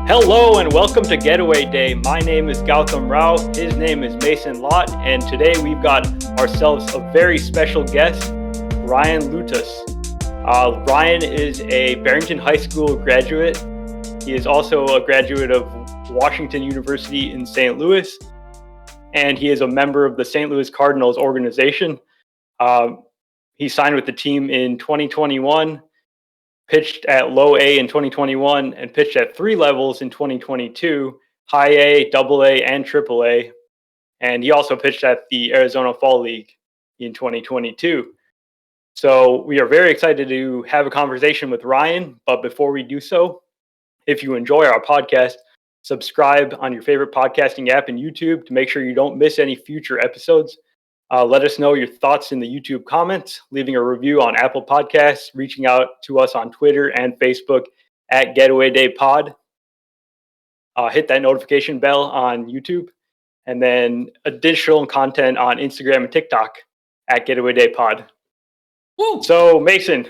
Hello and welcome to Getaway Day. My name is Gautam Rao. His name is Mason Lott. And today we've got ourselves a very special guest, Ryan Loutos. Ryan is a Barrington High School graduate. He is also a graduate of Washington University in St. Louis. And he is a member of the St. Louis Cardinals organization. He signed with the team in 2021. Pitched at low A in 2021 and pitched at three levels in 2022, high A, double A, and triple A. And he also pitched at the Arizona Fall League in 2022. So we are very excited to have a conversation with Ryan. But before we do so, if you enjoy our podcast, subscribe on your favorite podcasting app and YouTube to make sure you don't miss any future episodes. Let us know your thoughts in the YouTube comments, leaving a review on Apple Podcasts, reaching out to us on Twitter and Facebook at Getaway Day Pod. Hit that notification bell on YouTube, and then additional content on Instagram and TikTok at Getaway Day Pod. Woo! So, Mason,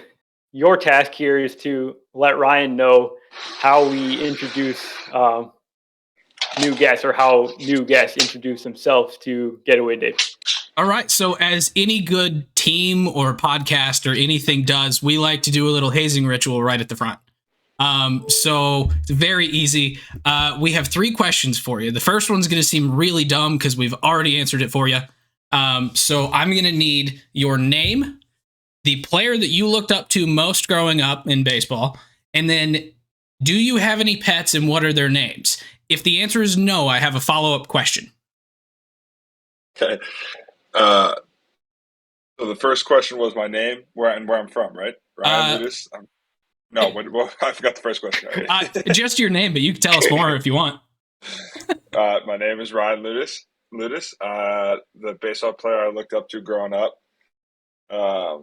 your task here is to let Ryan know how we introduce new guests, or how new guests introduce themselves to Getaway Day. All right. So as any good team or podcast or anything does, we like to do a little hazing ritual right at the front. So it's very easy. We have three questions for you. The first one's going to seem really dumb because we've already answered it for you. So I'm going to need your name, the player that you looked up to most growing up in baseball, and then do you have any pets and what are their names? If the answer is no, I have a follow-up question. Okay. So the first question was my name, where I'm from, right? Ryan Loutos. I forgot the first question already. Just your name, but you can tell us more if you want. My name is Ryan Loutos. The baseball player I looked up to growing up. I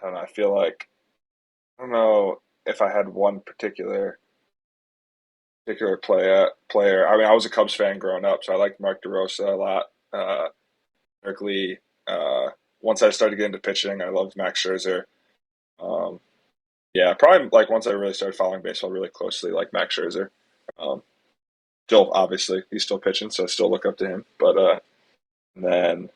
don't know. I don't know if I had one particular player. I mean, I was a Cubs fan growing up, so I liked Mark DeRosa a lot. Berkeley. Once I started getting into pitching, I loved Max Scherzer. Probably like once I really started following baseball really closely, like Max Scherzer. Still, obviously, he's still pitching, so I still look up to him. But and then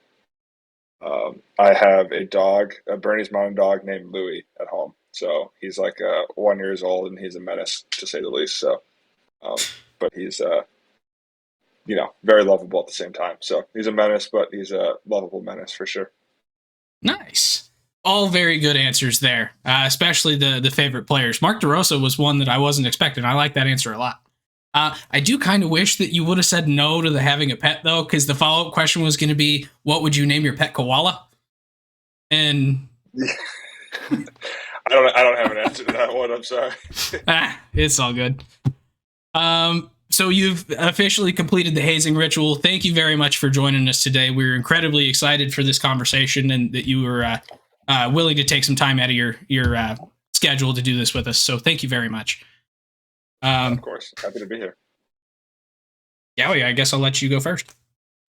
I have a dog, a Bernese Mountain dog named Louie at home. So he's like 1 year old, and he's a menace to say the least. So, but he's very lovable at the same time. So he's a menace, but he's a lovable menace for sure. Nice. All very good answers there, especially the favorite players. Mark DeRosa was one that I wasn't expecting. I like that answer a lot. I do kind of wish that you would have said no to the having a pet, though, because the follow-up question was going to be, what would you name your pet koala? And I don't have an answer to that one. I'm sorry. It's all good. So you've officially completed the hazing ritual. Thank you very much for joining us today. We're incredibly excited for this conversation and that you were willing to take some time out of your schedule to do this with us. So thank you very much. Of course. Happy to be here. Yeah, I guess I'll let you go first.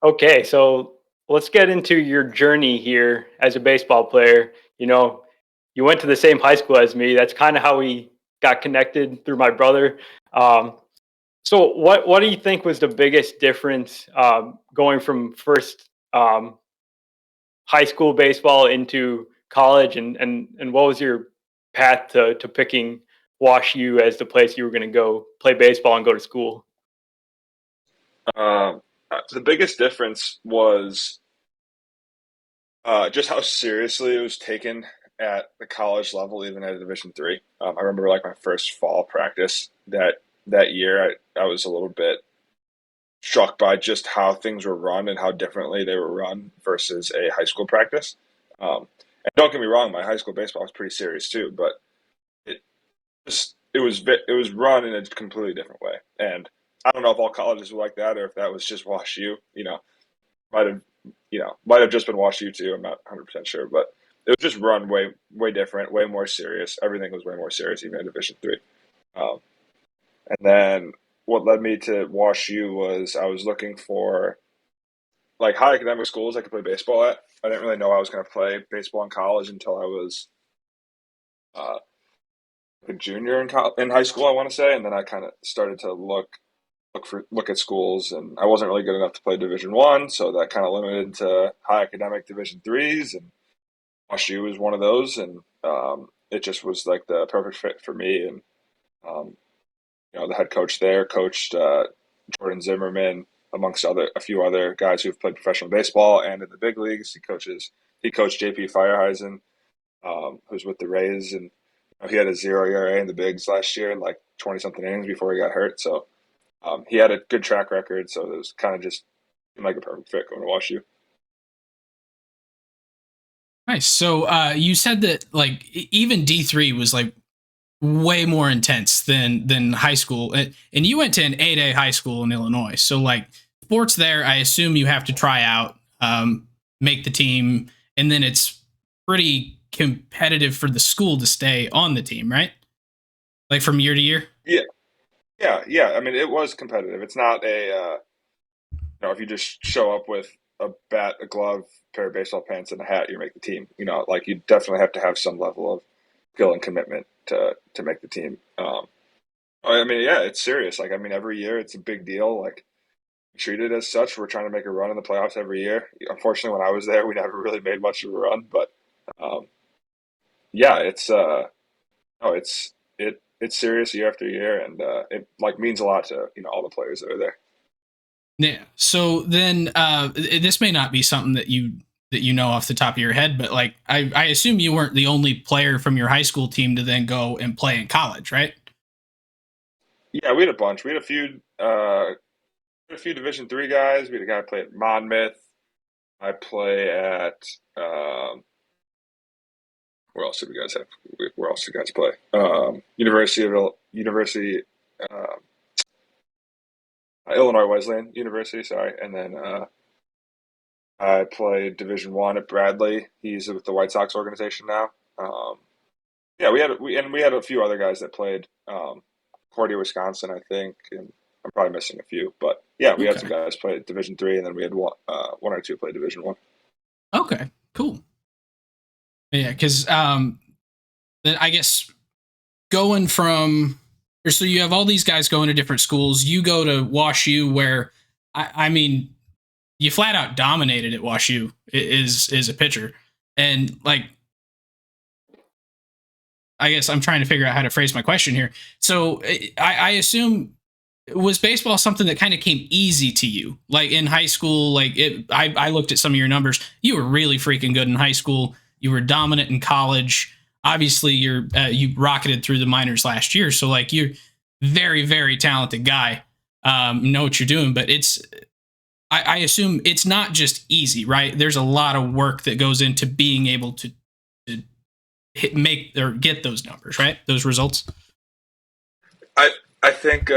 Okay, so let's get into your journey here as a baseball player. You went to the same high school as me. That's kind of how we got connected, through my brother. So what do you think was the biggest difference going from first high school baseball into college, and what was your path to picking Wash U as the place you were going to go play baseball and go to school? The biggest difference was just how seriously it was taken at the college level, even at Division III. I remember like my first fall practice that year, I was a little bit struck by just how things were run and how differently they were run versus a high school practice. And don't get me wrong, my high school baseball was pretty serious too, but it was run in a completely different way. And I don't know if all colleges were like that or if that was just Wash U. Might have just been Wash U too. I'm not 100% sure, but it was just run way different, way more serious. Everything was way more serious, even in Division III. And then what led me to Wash U was I was looking for like high academic schools I could play baseball at. I didn't really know I was going to play baseball in college until I was a junior in high school, I want to say, and then I kind of started to look at schools, and I wasn't really good enough to play Division 1, so that kind of limited to high academic Division 3s, and WashU was one of those, and it just was like the perfect fit for me. And um, the head coach there coached Jordan Zimmerman amongst a few other guys who've played professional baseball and in the big leagues. He coached JP Fireheisen, who's with the Rays, and he had a 0 ERA in the bigs last year in like 20 something innings before he got hurt. So he had a good track record. So it was kind of just like a perfect fit going to WashU. Nice. So you said that like even D3 was like way more intense than high school, and you went to an 8A high school in Illinois. So like sports there, I assume you have to try out, make the team, and then it's pretty competitive for the school to stay on the team, right? Like from year to year. Yeah, yeah. I mean, it was competitive. It's not if you just show up with a bat, a glove, pair of baseball pants, and a hat, you make the team. Like you definitely have to have some level of skill and commitment to make the team. I mean, yeah, it's serious. Like, I mean, every year it's a big deal. Like, treat it as such. We're trying to make a run in the playoffs every year. Unfortunately, when I was there, we never really made much of a run. But um, yeah, it's serious year after year, and it like means a lot to all the players that are there. Yeah. So then this may not be something that you know off the top of your head, but like I assume you weren't the only player from your high school team to then go and play in college, right? Yeah, we had a bunch. We had a few Division 3 guys. We had a guy play at Monmouth. I play at where else did we guys have? Where else did you guys play? University uh, Illinois Wesleyan University. Sorry, and then I played Division 1 at Bradley. He's with the White Sox organization now. Yeah, we had a few other guys that played Cordia, Wisconsin, I think, and I'm probably missing a few, but yeah, we had some Okay. guys play Division 3, and then we had one or two play Division 1. Okay. Cool. Yeah, because then I guess going from or so you have all these guys going to different schools. You go to WashU, where I mean, you flat out dominated at WashU is a pitcher, and like I guess I'm trying to figure out how to phrase my question here. So I assume was baseball something that kind of came easy to you, like in high school? Like I looked at some of your numbers. You were really freaking good in high school. You were dominant in college. Obviously, you rocketed through the minors last year. So like you're very very talented guy. Know what you're doing, but I assume it's not just easy, right? There's a lot of work that goes into being able to make or get those numbers, right? Those results. I think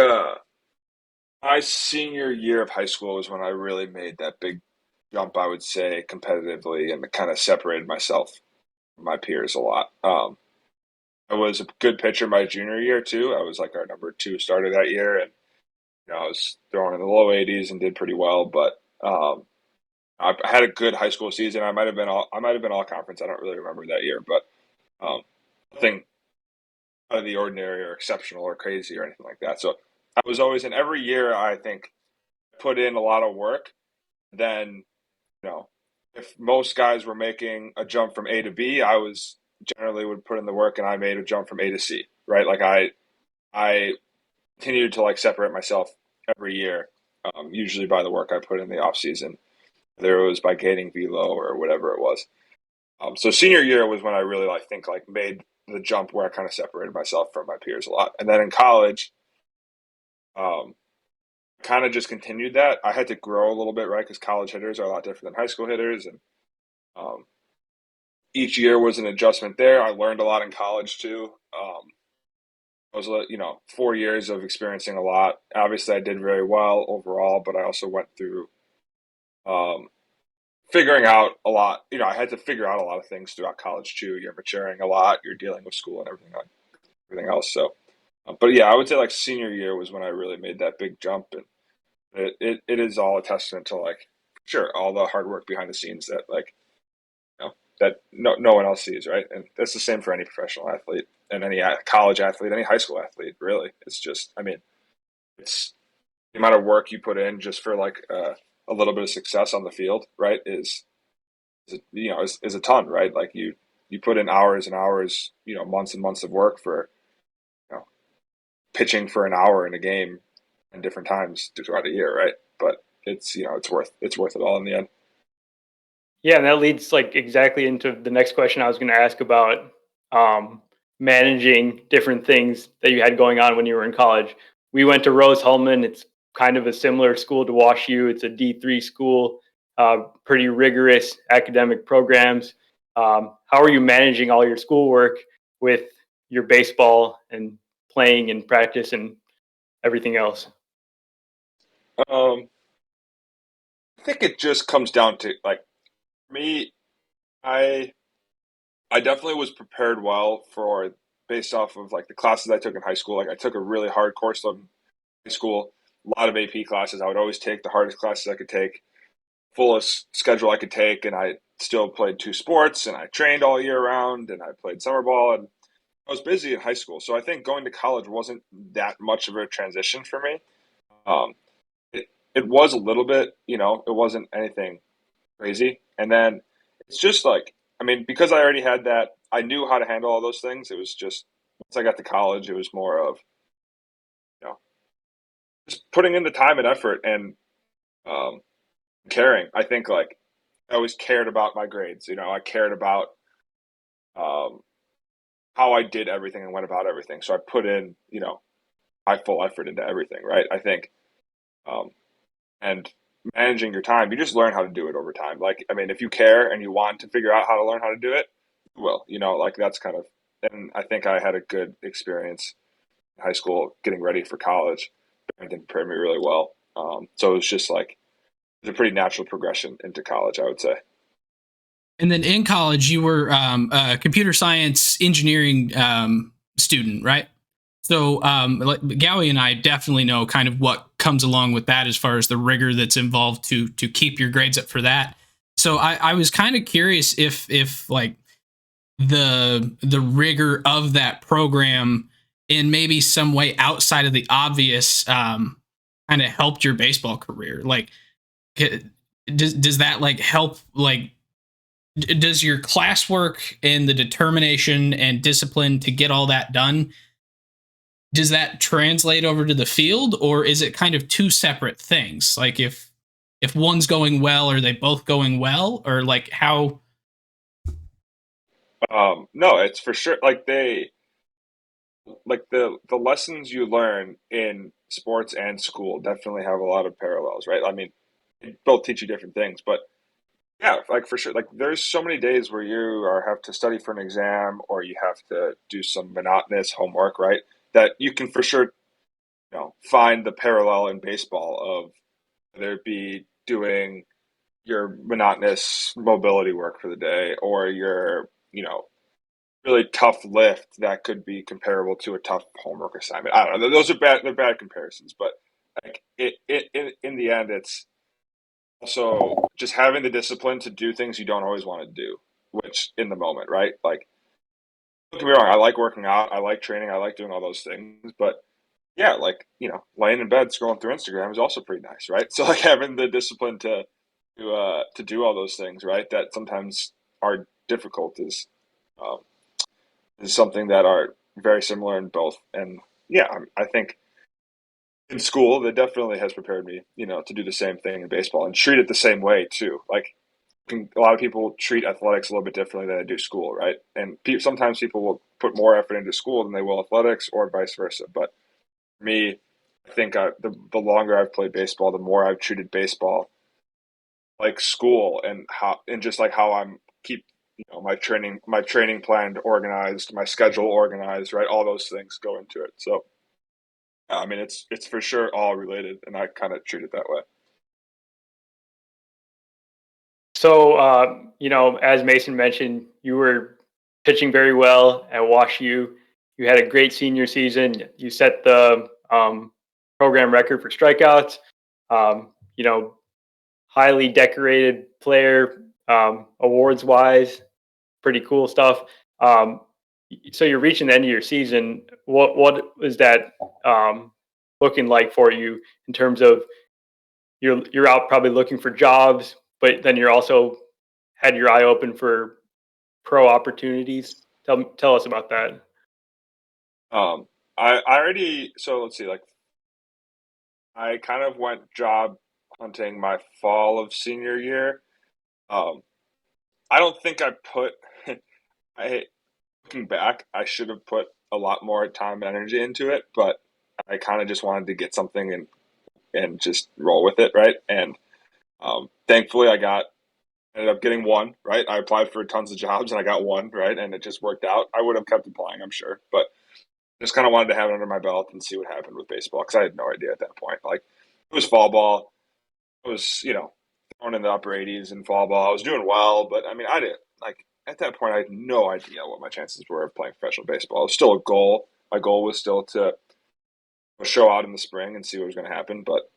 my senior year of high school was when I really made that big jump. I would say competitively, and kind of separated myself from my peers a lot. I was a good pitcher my junior year too. I was like our number 2 starter that year, and I was throwing in the low 80s and did pretty well. But I had a good high school season. I might have been all conference. I don't really remember that year, but nothing out of the ordinary or exceptional or crazy or anything like that. So I was always in every year. I think put in a lot of work. Then if most guys were making a jump from A to B, I was generally would put in the work, and I made a jump from A to C. Right, like I continued to like separate myself every year. Usually by the work I put in the off season, whether it was by gaining velo or whatever it was. So senior year was when I really think made the jump where I kind of separated myself from my peers a lot. And then in college, um, kind of just continued that. I had to grow a little bit, right? Because college hitters are a lot different than high school hitters, and um, each year was an adjustment there. I learned a lot in college too. I was 4 years of experiencing a lot. Obviously, I did very well overall, but I also went through um, figuring out a lot. I had to figure out a lot of things throughout college too. You're maturing a lot. You're dealing with school and everything else. So, but yeah, I would say senior year was when I really made that big jump, and it is all a testament to sure, all the hard work behind the scenes that that no one else sees, right? And that's the same for any professional athlete. and any college athlete, any high school athlete, really. It's just, I mean, it's the amount of work you put in just for like a little bit of success on the field, right? Is a ton, right? Like you put in hours and hours, months and months of work for you know pitching for an hour in a game and different times throughout a year, right? But it's worth it all in the end. Yeah, and that leads like exactly into the next question I was going to ask about um, managing different things that you had going on when you were in college. We went to Rose-Hulman. It's kind of a similar school to Wash U. It's a D3 school, pretty rigorous academic programs. How are you managing all your schoolwork with your baseball and playing and practice and everything else? Um, I think it just comes down to like me. I I definitely was prepared well for based off of like the classes I took in high school. Like I took a really hard course in high school, a lot of AP classes. I would always take the hardest classes I could take, fullest schedule I could take, and I still played two sports and I trained all year round and I played summer ball and I was busy in high school. So I think going to college wasn't that much of a transition for me. Um, it was a little bit, it wasn't anything crazy. And then it's just like, I mean, because I already had that, I knew how to handle all those things. It was just once I got to college, it was more of you know just putting in the time and effort and um, caring. I think like I always cared about my grades. I cared about um, how I did everything and went about everything. So I put in my full effort into everything. Right. I think um, and managing your time, you just learn how to do it over time. Like, I mean, if you care and you want to figure out how to learn how to do it, you will, like that's kind of, and I think I had a good experience in high school getting ready for college. Barrington prepared me really well. So it was just like, it's a pretty natural progression into college, I would say. And then in college, you were a computer science engineering student, right? So, like Gowie and I definitely know kind of what comes along with that as far as the rigor that's involved to keep your grades up for that. So, I was kind of curious if like the rigor of that program in maybe some way outside of the obvious kind of helped your baseball career. Like, does that like help like does your classwork and the determination and discipline to get all that done, does that translate over to the field, or is it kind of two separate things? Like if one's going well, are they both going well, or like how? No, it's for sure. Like the lessons you learn in sports and school definitely have a lot of parallels, right? I mean, they both teach you different things, but yeah, like for sure. Like there's so many days where have to study for an exam or you have to do some monotonous homework, right? That you can for sure, find the parallel in baseball of whether it be doing your monotonous mobility work for the day or your, really tough lift that could be comparable to a tough homework assignment. I don't know. Those are bad. They're bad comparisons, but like in the end, it's also just having the discipline to do things you don't always want to do, which in the moment, right? Like, don't get me wrong, I like working out, I like training, I like doing all those things, but yeah, like, laying in bed scrolling through Instagram is also pretty nice, right? So like having the discipline to do all those things, right? That sometimes are difficult um, is something that are very similar in both. And yeah, I think in school that definitely has prepared me, to do the same thing in baseball and treat it the same way too. Like a lot of people treat athletics a little bit differently than they do school, right? And sometimes people will put more effort into school than they will athletics, or vice versa. But for me, I think the longer I've played baseball, the more I've treated baseball like school, and just like how I'm keep my training plan organized, my schedule organized, right? All those things go into it. So I mean, it's for sure all related, and I kind of treat it that way. So, as Mason mentioned, you were pitching very well at Wash U. You had a great senior season. You set the program record for strikeouts. Um, you know, highly decorated player, awards wise, pretty cool stuff. Um, so you're reaching the end of your season. What is that looking like for you in terms of you're out probably looking for jobs, but then you're also had your eye open for pro opportunities. Tell us about that. I already, so let's see, like I kind of went job hunting my fall of senior year. Um, I don't think I put, I looking back, I should have put a lot more time and energy into it, but I kind of just wanted to get something and just roll with it, right? And thankfully, ended up getting one, right? I applied for tons of jobs and I got one, right? And it just worked out. I would have kept applying, I'm sure, but just kind of wanted to have it under my belt and see what happened with baseball because I had no idea at that point. Like it was fall ball. I was, thrown in the upper 80s in fall ball. I was doing well, but I mean, I didn't like at that point. I had no idea what my chances were of playing professional baseball. It was still a goal. My goal was still to show out in the spring and see what was going to happen. But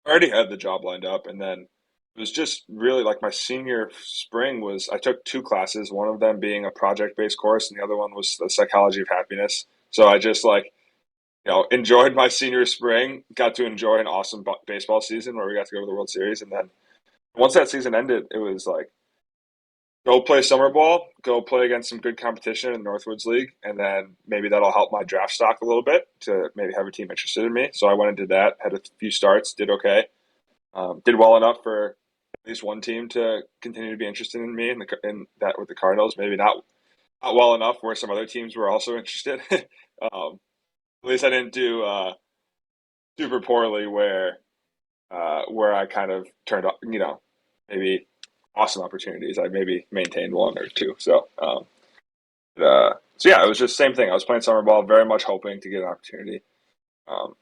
I already had the job lined up, and then it was just really like my senior spring was. I took two classes. One of them being a project-based course, and the other one was the psychology of happiness. So I just enjoyed my senior spring. Got to enjoy an awesome baseball season where we got to go to the World Series, and then once that season ended, it was like go play summer ball, go play against some good competition in the Northwoods League, and then maybe that'll help my draft stock a little bit to maybe have a team interested in me. So I went and did that, had a few starts, did okay, did well enough for at least one team to continue to be interested in me in that with the Cardinals. Maybe not well enough where some other teams were also interested. At least I didn't do super poorly where I kind of turned up, maybe awesome opportunities. I maybe maintained one or two. So yeah, it was just the same thing. I was playing summer ball, very much hoping to get an opportunity. Um,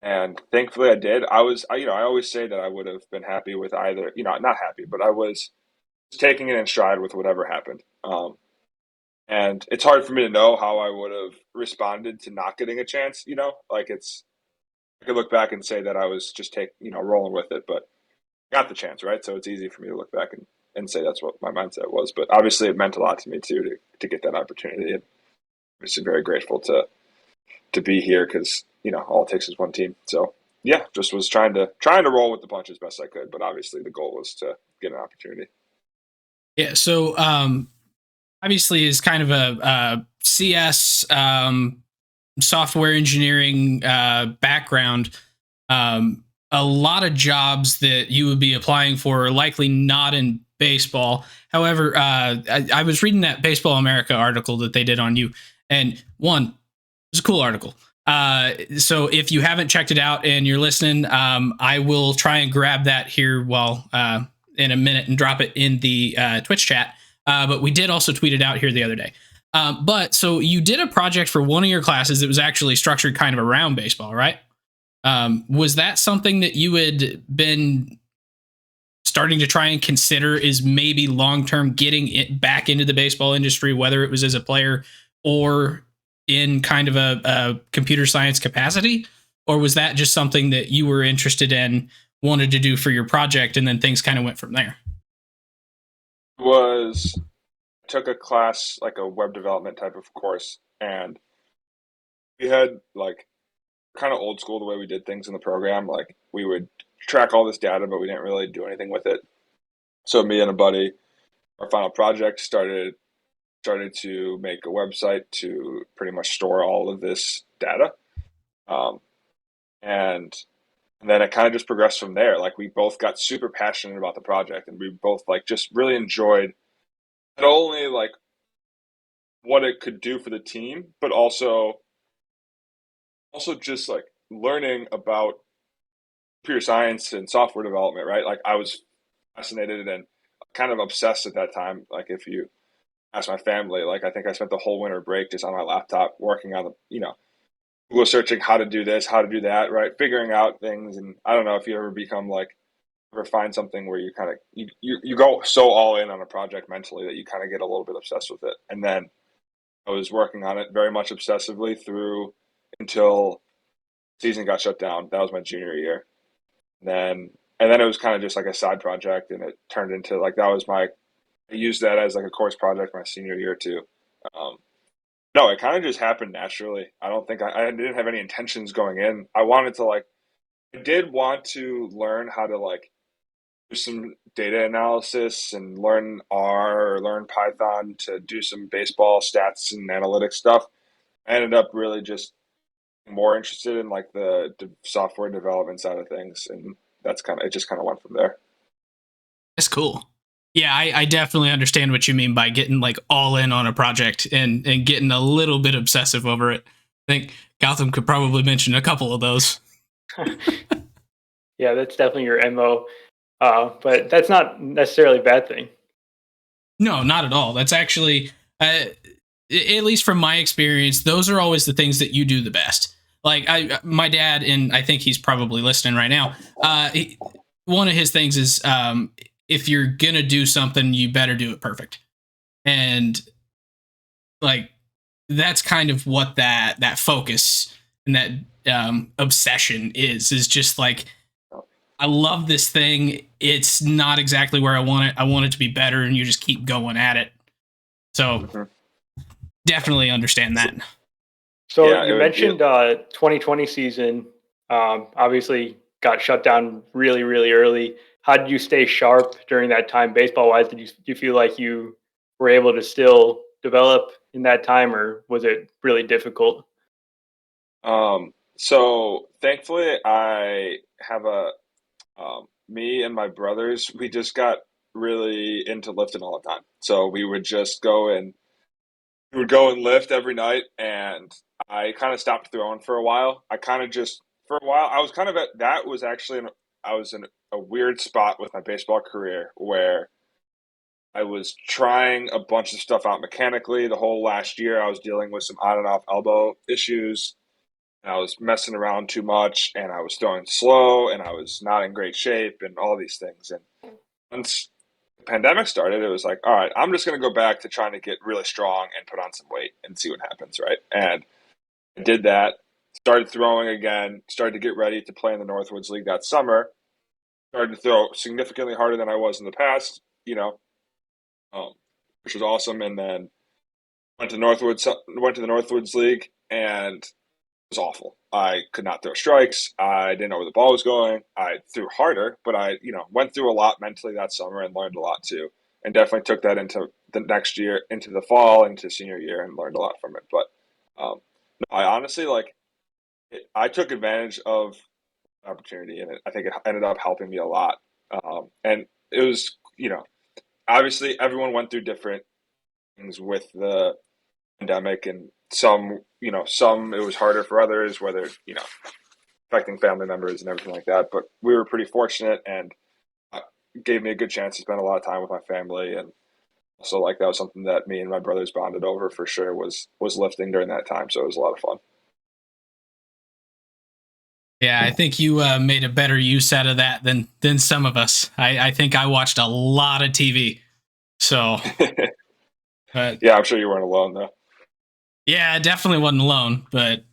and thankfully I did. I always say that I would have been happy with either, not happy, but I was taking it in stride with whatever happened. And it's hard for me to know how I would have responded to not getting a chance, like I could look back and say that I was just rolling with it, but got the chance, right? So it's easy for me to look back and say that's what my mindset was. But obviously, it meant a lot to me too to get that opportunity, and I'm just very grateful to be here because all it takes is one team. So yeah, just was trying to roll with the punches best I could, but obviously the goal was to get an opportunity. Yeah. So obviously, is kind of a CS software engineering background. A lot of jobs that you would be applying for are likely not in baseball. However, I was reading that Baseball America article that they did on you, and one, it was a cool article. So if you haven't checked it out and you're listening, I will try and grab that here while in a minute and drop it in the Twitch chat. But we did also tweet it out here the other day. But so you did a project for one of your classes that was actually structured kind of around baseball, right? Was that something that you had been starting to try and consider is maybe long-term getting it back into the baseball industry, whether it was as a player or in kind of a computer science capacity? Or was that just something that you were interested in, wanted to do for your project, and then things kind of went from there? Took a class, like a web development type of course, and we had like kind of old school the way we did things in the program. Like we would track all this data, but we didn't really do anything with it. So me and a buddy, our final project started to make a website to pretty much store all of this data. Um, and then it kind of just progressed from there. Like we both got super passionate about the project, and we both like just really enjoyed not only like what it could do for the team, but also just like learning about computer science and software development, right? Like I was fascinated and kind of obsessed at that time. Like if you ask my family, like I think I spent the whole winter break just on my laptop working on Google searching how to do this, how to do that, right? Figuring out things. And I don't know if you ever become like, ever find something where you kind of, you go so all in on a project mentally that you kind of get a little bit obsessed with it. And then I was working on it very much obsessively through until season got shut down. That was my junior year. And then it was kind of just like a side project, and it turned into like I used that as like a course project my senior year too. No, it kind of just happened naturally. I don't think I didn't have any intentions going in. I wanted to like, I did want to learn how to like do some data analysis and learn R or learn Python to do some baseball stats and analytics stuff. I ended up really just more interested in like the software development side of things, and that's kind of it. Just kind of went from there. That's cool. Yeah, I definitely understand what you mean by getting like all in on a project and getting a little bit obsessive over it. I think Gotham could probably mention a couple of those. Yeah, that's definitely your MO. But that's not necessarily a bad thing. No, not at all. That's actually, at least from my experience, those are always the things that you do the best. Like my dad, and I think he's probably listening right now. One of his things is, if you're gonna do something, you better do it perfect. And like that's kind of what that focus and that obsession is just like, I love this thing. It's not exactly where I want it. I want it to be better, and you just keep going at it. So definitely understand that. So Yeah, you mentioned 2020 season obviously got shut down really, really early. How did you stay sharp during that time, baseball wise? Do you feel like you were able to still develop in that time, or was it really difficult? So thankfully, I have a me and my brothers. We just got really into lifting all the time. So we would just go and lift every night, and I kind of stopped throwing for a while. I kind of just for a while I was kind of at that was actually I was in a weird spot with my baseball career where I was trying a bunch of stuff out mechanically. The whole last year, I was dealing with some on and off elbow issues. And I was messing around too much, and I was throwing slow, and I was not in great shape, and all these things. And once the pandemic started, it was like, all right, I'm just going to go back to trying to get really strong and put on some weight and see what happens, right? And I did that, started throwing again, started to get ready to play in the Northwoods League that summer, started to throw significantly harder than I was in the past, um, which was awesome. And then went to the Northwoods League, and it was awful. I could not throw strikes. I didn't know where the ball was going. I threw harder, but I, went through a lot mentally that summer and learned a lot too. And definitely took that into the next year, into the fall, into senior year, and learned a lot from it. But no, I honestly I took advantage of the opportunity, and I think it ended up helping me a lot. And it was, obviously everyone went through different things with the pandemic, and some it was harder for others, whether affecting family members and everything like that. But we were pretty fortunate, and gave me a good chance to spend a lot of time with my family. And also, like, that was something that me and my brothers bonded over for sure, was lifting during that time. So it was a lot of fun. Yeah, I think you made a better use out of that than some of us. I think I watched a lot of TV. So, but Yeah, I'm sure you weren't alone though. yeah, I definitely wasn't alone. But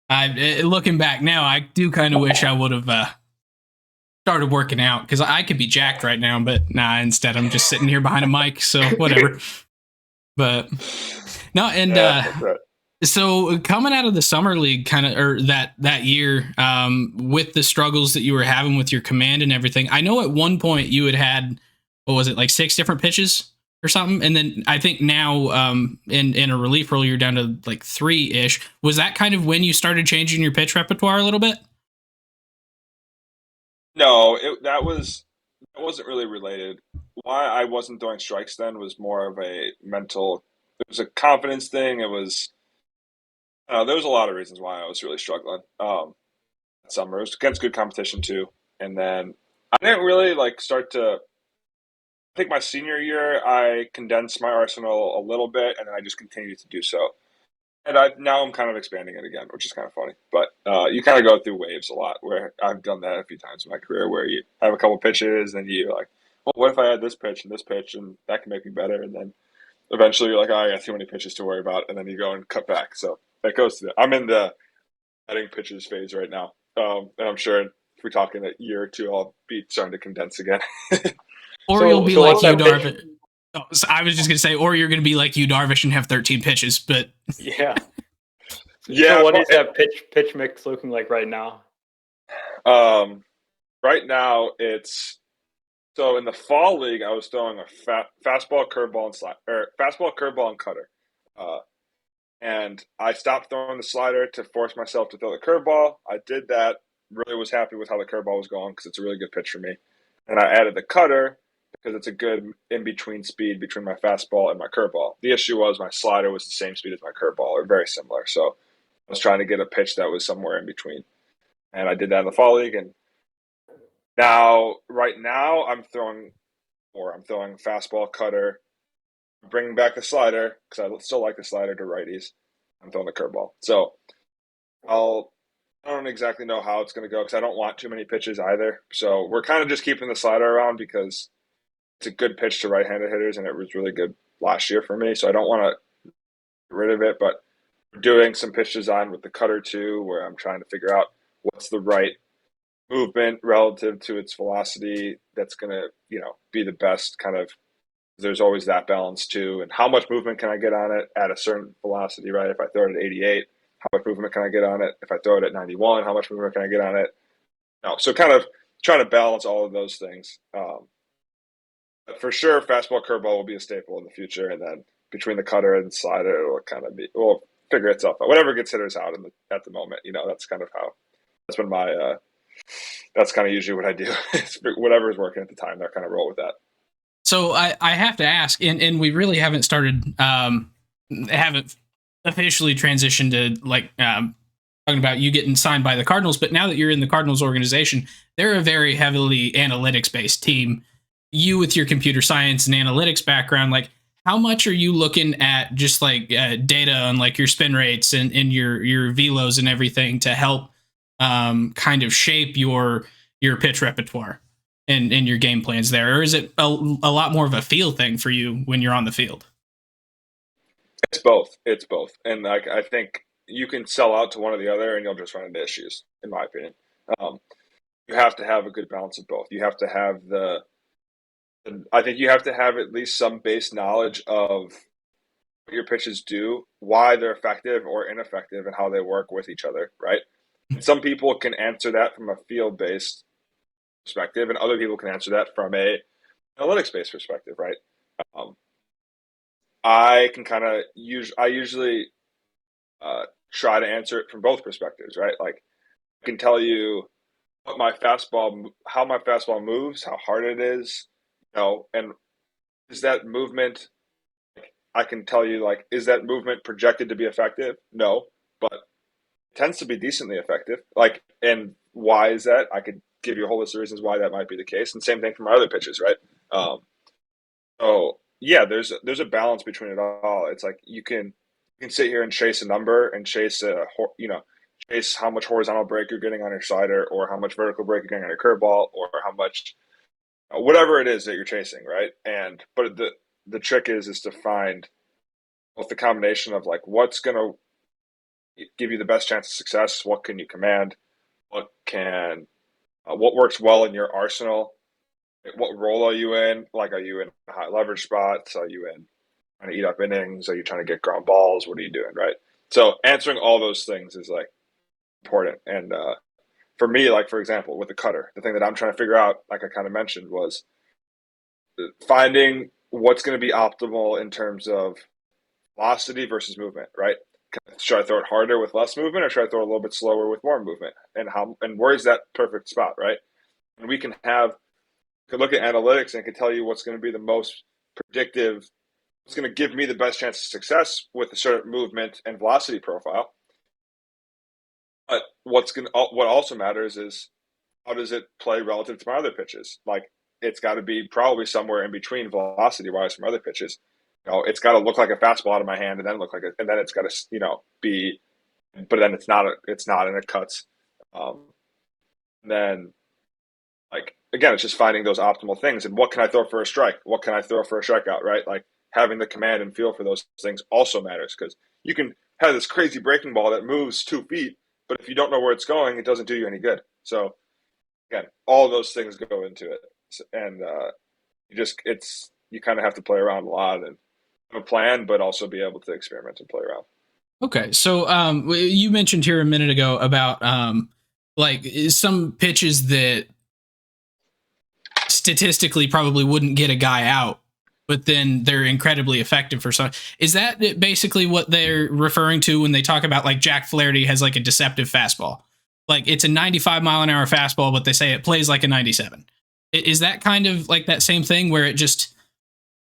looking back now, I do kind of wish I would have started working out, because I could be jacked right now. But nah, instead I'm just sitting here behind a mic. So whatever. But no, and Yeah, right. so coming out of the summer league, kind of, or that year, with the struggles that you were having with your command and everything, I know at one point you had what was it, like 6 different pitches or something, and then I think now, in a relief role, you're down to like 3-ish. Was that kind of when you started changing your pitch repertoire a little bit? No, that wasn't really related. Why I wasn't throwing strikes then was more of a mental. It was a confidence thing. It was there was a lot of reasons why I was really struggling. That summer it was against good competition too, and then I didn't really like start to. I think my senior year I condensed my arsenal a little bit, and then I just continued to do so. And now I'm kind of expanding it again, which is kind of funny. But you kind of go through waves a lot. Where I've done that a few times in my career, where you have a couple pitches, and you're like, well, what if I had this pitch, and that can make me better? And then eventually you're like, oh, I got too many pitches to worry about, and then you go and cut back. So that goes to I'm in the adding pitches phase right now, and I'm sure if we're talking a year or two, I'll be starting to condense again. Or you'll So be so like what's you, that pitch? Darvin. Oh, so I was just gonna say, or you're gonna be like you, Darvish, and have 13 pitches. But Yeah. Yeah. So what is that pitch mix looking like right now? Right now it's so in the fall league I was throwing a fastball, curveball, and fastball, curveball, and cutter. Uh, and I stopped throwing the slider to force myself to throw the curveball. I did that. Really was happy with how the curveball was going because it's a really good pitch for me. And I added the cutter because it's a good in between speed between my fastball and my curveball. The issue was my slider was the same speed as my curveball or very similar. So I was trying to get a pitch that was somewhere in between. And I did that in the fall league. And right now, I'm throwing fastball, cutter, bringing back the slider because I still like the slider to righties. I'm throwing the curveball. So I don't exactly know how it's going to go because I don't want too many pitches either. So we're kind of just keeping the slider around because it's a good pitch to right-handed hitters, and it was really good last year for me. So I don't want to get rid of it, but we're doing some pitch design with the cutter too, where I'm trying to figure out what's the right movement relative to its velocity that's going to, be the best kind of. There's always that balance too, and how much movement can I get on it at a certain velocity, right? If I throw it at 88, how much movement can I get on it? If I throw it at 91, how much movement can I get on it? No, so kind of trying to balance all of those things. But for sure, fastball, curveball will be a staple in the future, and then between the cutter and slider, it'll kind of we'll figure itself out. Whatever gets hitters out at the moment, that's kind of how that's been my. That's kind of usually what I do. Whatever is working at the time, I kind of roll with that. so I have to ask, and we really haven't haven't officially transitioned to talking about you getting signed by the Cardinals, but now that you're in the Cardinals organization, they're a very heavily analytics based team. You with your computer science and analytics background, like how much are you looking at just data on like your spin rates and your velos and everything to help kind of shape your pitch repertoire and your game plans there, or is it a lot more of a feel thing for you when you're on the field? It's both, and I think you can sell out to one or the other, and you'll just run into issues, in my opinion. Um, you have to have a good balance of both. You have to have I think you have to have at least some base knowledge of what your pitches do, why they're effective or ineffective, and how they work with each other, right? And some people can answer that from a field-based perspective, and other people can answer that from a analytics-based perspective, right? Um, I can kind of I usually try to answer it from both perspectives, right? Like I can tell you how my fastball moves, how hard it is, and is that movement. I can tell you, like, is that movement projected to be effective? No, but it tends to be decently effective. Like, and why is that? I could give you a whole list of reasons why that might be the case, and same thing for my other pitches, right? So yeah, there's a balance between it all. It's like you can sit here and chase a number and chase chase how much horizontal break you're getting on your slider or how much vertical break you're getting on your curveball or how much whatever it is that you're chasing, right? But the trick is to find both the combination of like what's going to give you the best chance of success, what can you command, what works well in your arsenal, what role are you in? Like, are you in high leverage spots? Are you in trying to eat up innings? Are you trying to get ground balls? What are you doing, right? So answering all those things is like important. And for me, like for example, with the cutter, the thing that I'm trying to figure out, like I kind of mentioned, was finding what's going to be optimal in terms of velocity versus movement, right? Should I throw it harder with less movement, or should I throw it a little bit slower with more movement? And where's that perfect spot, right? And we can look at analytics and it can tell you what's going to be the most predictive, what's going to give me the best chance of success with a certain movement and velocity profile. But what also matters is how does it play relative to my other pitches? Like it's got to be probably somewhere in between velocity wise from other pitches. It's got to look like a fastball out of my hand, and then and then it's got to be, but then it's not and it cuts. Then like again, it's just finding those optimal things and what can I throw for a strike? What can I throw for a strikeout? Right? Like having the command and feel for those things also matters because you can have this crazy breaking ball that moves 2 feet, but if you don't know where it's going, it doesn't do you any good. So again, all those things go into it, and it's you kind of have to play around a lot and have a plan, but also be able to experiment and play around. Okay, so you mentioned here a minute ago about like some pitches that statistically probably wouldn't get a guy out, but then they're incredibly effective for some. Is that basically what they're referring to when they talk about like Jack Flaherty has like a deceptive fastball? Like it's a 95-mile-an-hour fastball, but they say it plays like a 97. Is that kind of like that same thing where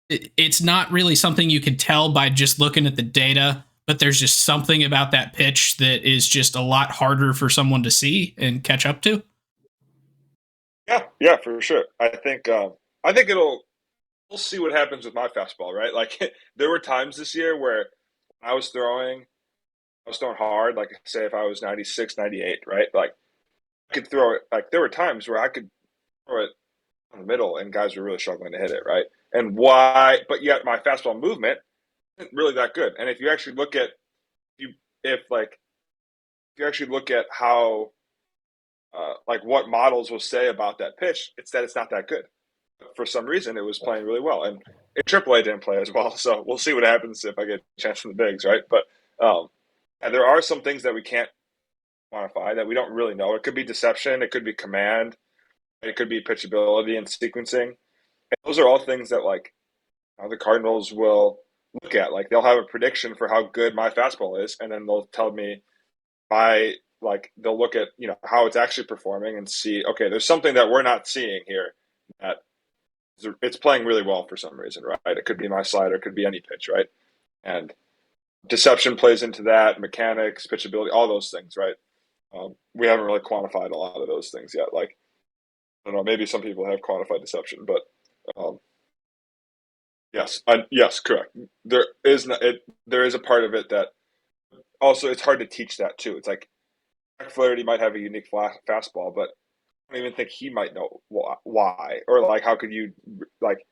it's not really something you could tell by just looking at the data, but there's just something about that pitch that is just a lot harder for someone to see and catch up to? Yeah, for sure. I think we'll see what happens with my fastball, right? Like there were times this year where I was throwing hard, like say if I was 96, 98, right? Like I could throw it, like there were times where I could throw it in the middle and guys were really struggling to hit it, right? And why, but yet my fastball movement isn't really that good. And if you actually look at, you, if like, if you actually look at how, like what models will say about that pitch, it's that it's not that good. For some reason, it was playing really well. And AAA didn't play as well. So we'll see what happens if I get a chance from the bigs, right? But and there are some things that we can't quantify that we don't really know. It could be deception. It could be command. It could be pitchability and sequencing. And those are all things that like the Cardinals will look at. Like they'll have a prediction for how good my fastball is, and then they'll tell me they'll look at how it's actually performing and see, okay, there's something that we're not seeing here that it's playing really well for some reason, right? It could be my slider, it could be any pitch, right? And deception plays into that, mechanics, pitchability, all those things, right? We haven't really quantified a lot of those things yet. Like, I don't know, maybe some people have quantified deception, but yes, correct. There is a part of it that also it's hard to teach that too. It's like Flaherty might have a unique fastball, but I don't even think he might know why, or like how could you like.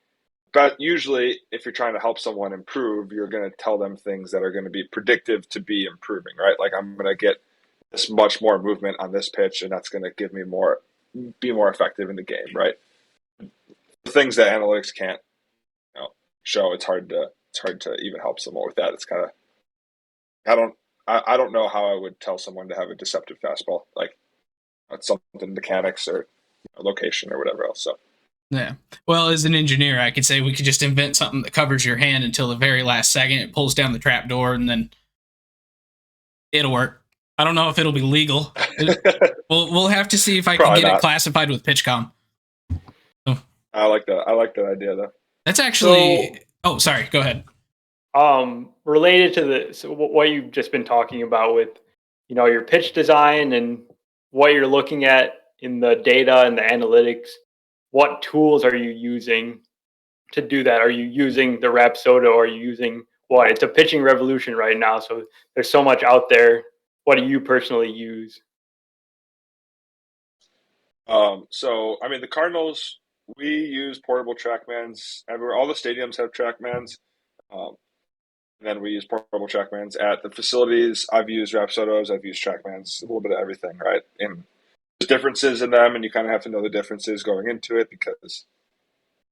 But usually, if you're trying to help someone improve, you're going to tell them things that are going to be predictive to be improving, right? Like I'm going to get this much more movement on this pitch, and that's going to give me be more effective in the game, right? The things that analytics can't show, it's hard to even help someone with that. It's kind of I don't know how I would tell someone to have a deceptive fastball, like it's something mechanics or location or whatever else. So. Yeah. Well, as an engineer, I could say we could just invent something that covers your hand until the very last second. It pulls down the trap door, and then it'll work. I don't know if it'll be legal. We'll have to see if I can get it classified with PitchCom. Oh. I like that idea, though. That's actually. Sorry. Go ahead. Related to what you've just been talking about with, your pitch design and what you're looking at in the data and the analytics. What tools are you using to do that? Are you using the Rapsodo, or are you using what? It's a pitching revolution right now, so there's so much out there. What do you personally use? So I mean, the Cardinals, we use portable TrackMans everywhere. All the stadiums have TrackMans. And then we use portable TrackMans at the facilities. I've used Rapsodos. I've used TrackMans. A little bit of everything, right? And there's differences in them, and you kind of have to know the differences going into it because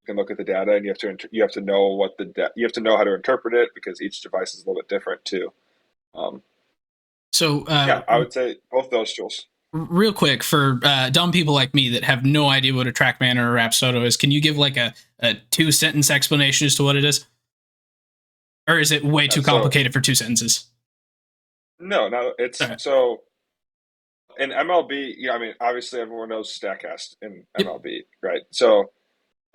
you can look at the data and you have to know you have to know how to interpret it because each device is a little bit different too. I would say both those tools. Real quick, for dumb people like me that have no idea what a TrackMan or a Rapsodo is, can you give like a 2-sentence explanation as to what it is? Or is it way too complicated for 2 sentences? No, it's right. So in MLB, I mean, obviously everyone knows StatCast in MLB, right? So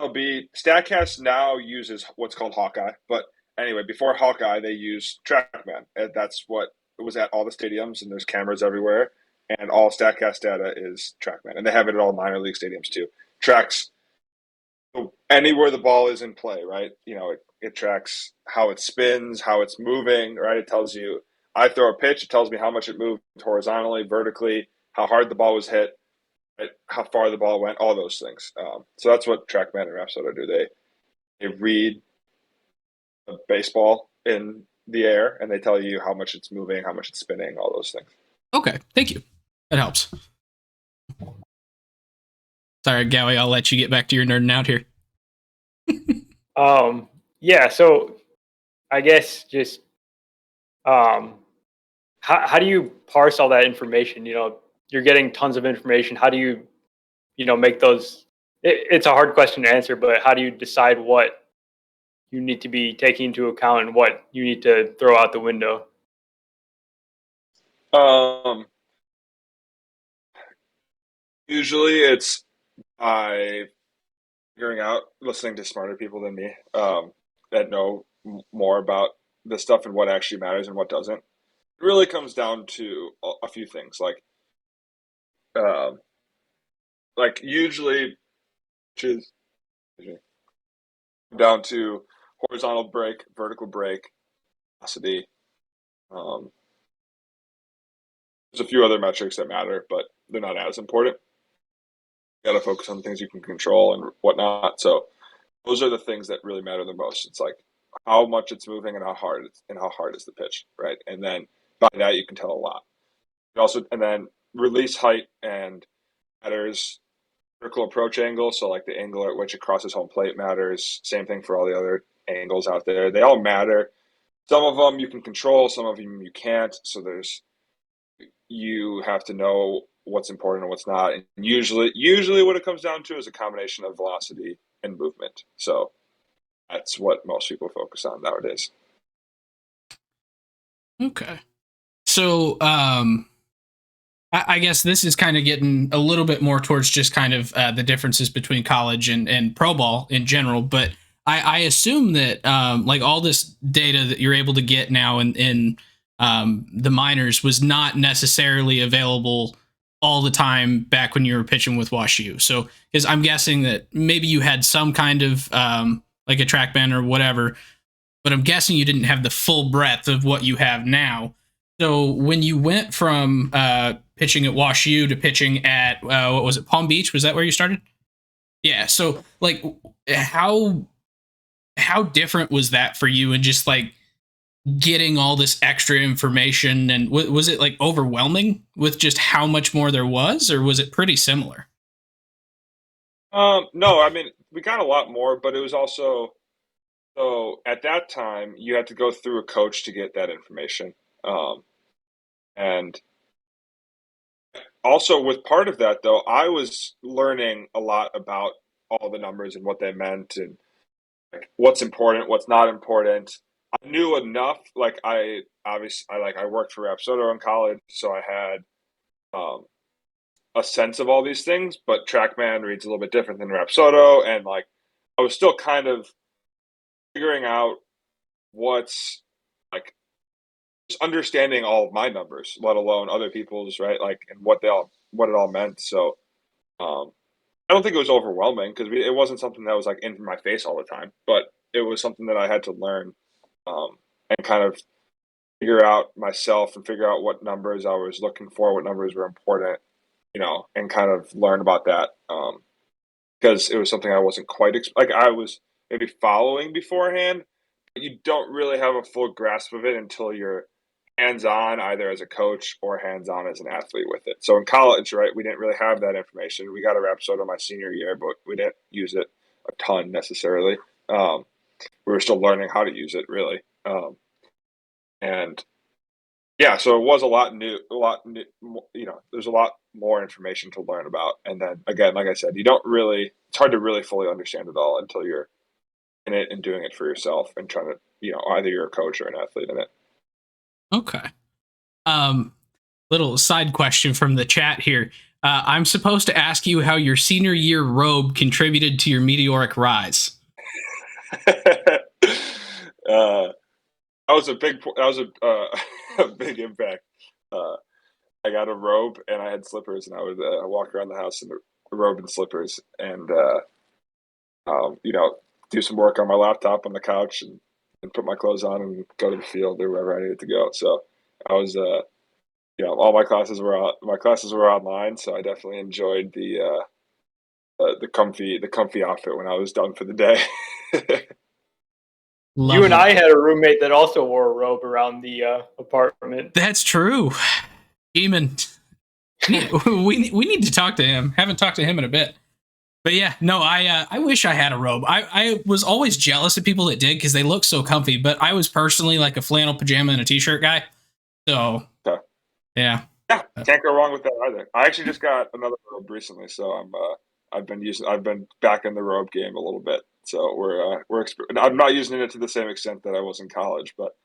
MLB, StatCast now uses what's called Hawkeye. But anyway, before Hawkeye, they used TrackMan. And that's what it was at all the stadiums, and there's cameras everywhere. And all StatCast data is TrackMan. And they have it at all minor league stadiums too. Tracks anywhere the ball is in play, right? It tracks how it spins, how it's moving, right? It tells you, I throw a pitch, it tells me how much it moved horizontally, vertically, how hard the ball was hit, right? How far the ball went, all those things. So that's what TrackMan and Rapsodo do. They read a baseball in the air, and they tell you how much it's moving, how much it's spinning, all those things. Okay, thank you. That helps. Sorry, Gowie, I'll let you get back to your nerding out here. Yeah. So I guess just um, how do you parse all that information? You're getting tons of information. How do you make those? It's a hard question to answer, but how do you decide what you need to be taking into account and what you need to throw out the window? Um, Usually it's by figuring out, listening to smarter people than me, that know more about this stuff and what actually matters and what doesn't. It really comes down to a few things, um, usually, which is down to horizontal break, vertical break, velocity. Um, there's a few other metrics that matter, but they're not as important. You got to focus on things you can control and whatnot. So those are the things that really matter the most. It's like how much it's moving and how hard is the pitch, right? And then by that you can tell a lot. And then release height and matters. Vertical approach angle, so like the angle at which it crosses home plate matters. Same thing for all the other angles out there. They all matter. Some of them you can control, some of them you can't. So you have to know what's important and what's not. And usually what it comes down to is a combination of velocity and movement. So that's what most people focus on nowadays. Okay. So, I guess this is kind of getting a little bit more towards just kind of the differences between college and pro ball in general. But I assume that like all this data that you're able to get now in the minors was not necessarily available all the time back when you were pitching with WashU. So, because I'm guessing that maybe you had some kind of like a TrackMan or whatever, but I'm guessing you didn't have the full breadth of what you have now. So when you went from pitching at WashU to pitching at what was it, Palm Beach? Was that where you started? Yeah. So like, how different was that for you, and just like getting all this extra information? And was it like overwhelming with just how much more there was, or was it pretty similar? No, I mean we got a lot more, but it was also, so at that time you had to go through a coach to get that information. And also with part of that though, I was learning a lot about all the numbers and what they meant and like what's important, what's not important. I knew enough. Like I worked for Rapsodo in college, so I had um, a sense of all these things. But TrackMan reads a little bit different than Rapsodo, and like I was still kind of figuring out what's like just understanding all of my numbers, let alone other people's, right? Like and what it all meant. So um, I don't think it was overwhelming because it wasn't something that was like in my face all the time, but it was something that I had to learn and kind of figure out myself and figure out what numbers I was looking for, what numbers were important, and kind of learn about that because it was something I wasn't quite like I was maybe following beforehand, but you don't really have a full grasp of it until you're hands on, either as a coach or hands on as an athlete with it. So in college, right, we didn't really have that information. We got a Rapsodo my senior year, but we didn't use it a ton necessarily. We were still learning how to use it, really. And yeah, so it was there's a lot more information to learn about. And then again, like I said, it's hard to really fully understand it all until you're in it and doing it for yourself and trying to, either you're a coach or an athlete in it. Okay. Um, Little side question from the chat here. I'm supposed to ask you how your senior year robe contributed to your meteoric rise. uh, that was a big impact. Uh, I got a robe and I had slippers, and I would walk around the house in a robe and slippers, and do some work on my laptop on the couch, and put my clothes on and go to the field or wherever I needed to go. So I was, all my classes were online, so I definitely enjoyed the comfy outfit when I was done for the day. You and It. I had a roommate that also wore a robe around the apartment. That's true. Eamon. We need to talk to him. Haven't talked to him in a bit. But yeah, no, I wish I had a robe. I was always jealous of people that did because they look so comfy. But I was personally like a flannel pajama and a t-shirt guy. So Okay. yeah. Yeah, can't go wrong with that either. I actually just got another robe recently, so I've been back in the robe game a little bit. So I'm not using it to the same extent that I was in college, but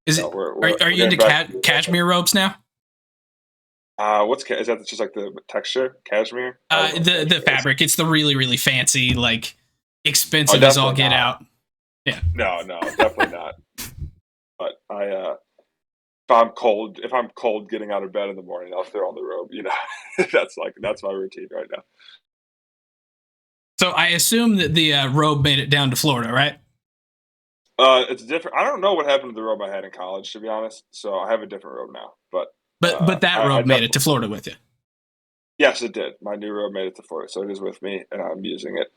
Is you know, it? we're Are you getting into back to cashmere robes now? is that just like the texture cashmere? I don't know what The cashmere is. fabric. It's the really really fancy, like Oh, expensive as all definitely get not. out. Yeah. No, definitely not. But if I'm cold getting out of bed in the morning, I'll throw on the robe. You know, that's my routine right now. So I assume that the robe made it down to Florida, right? It's different. I don't know what happened to the robe I had in college, to be honest. So I have a different robe now. But But that I robe made it definitely to Florida with you. yes, it did. My new robe made it to Florida, so it is with me, and I'm using it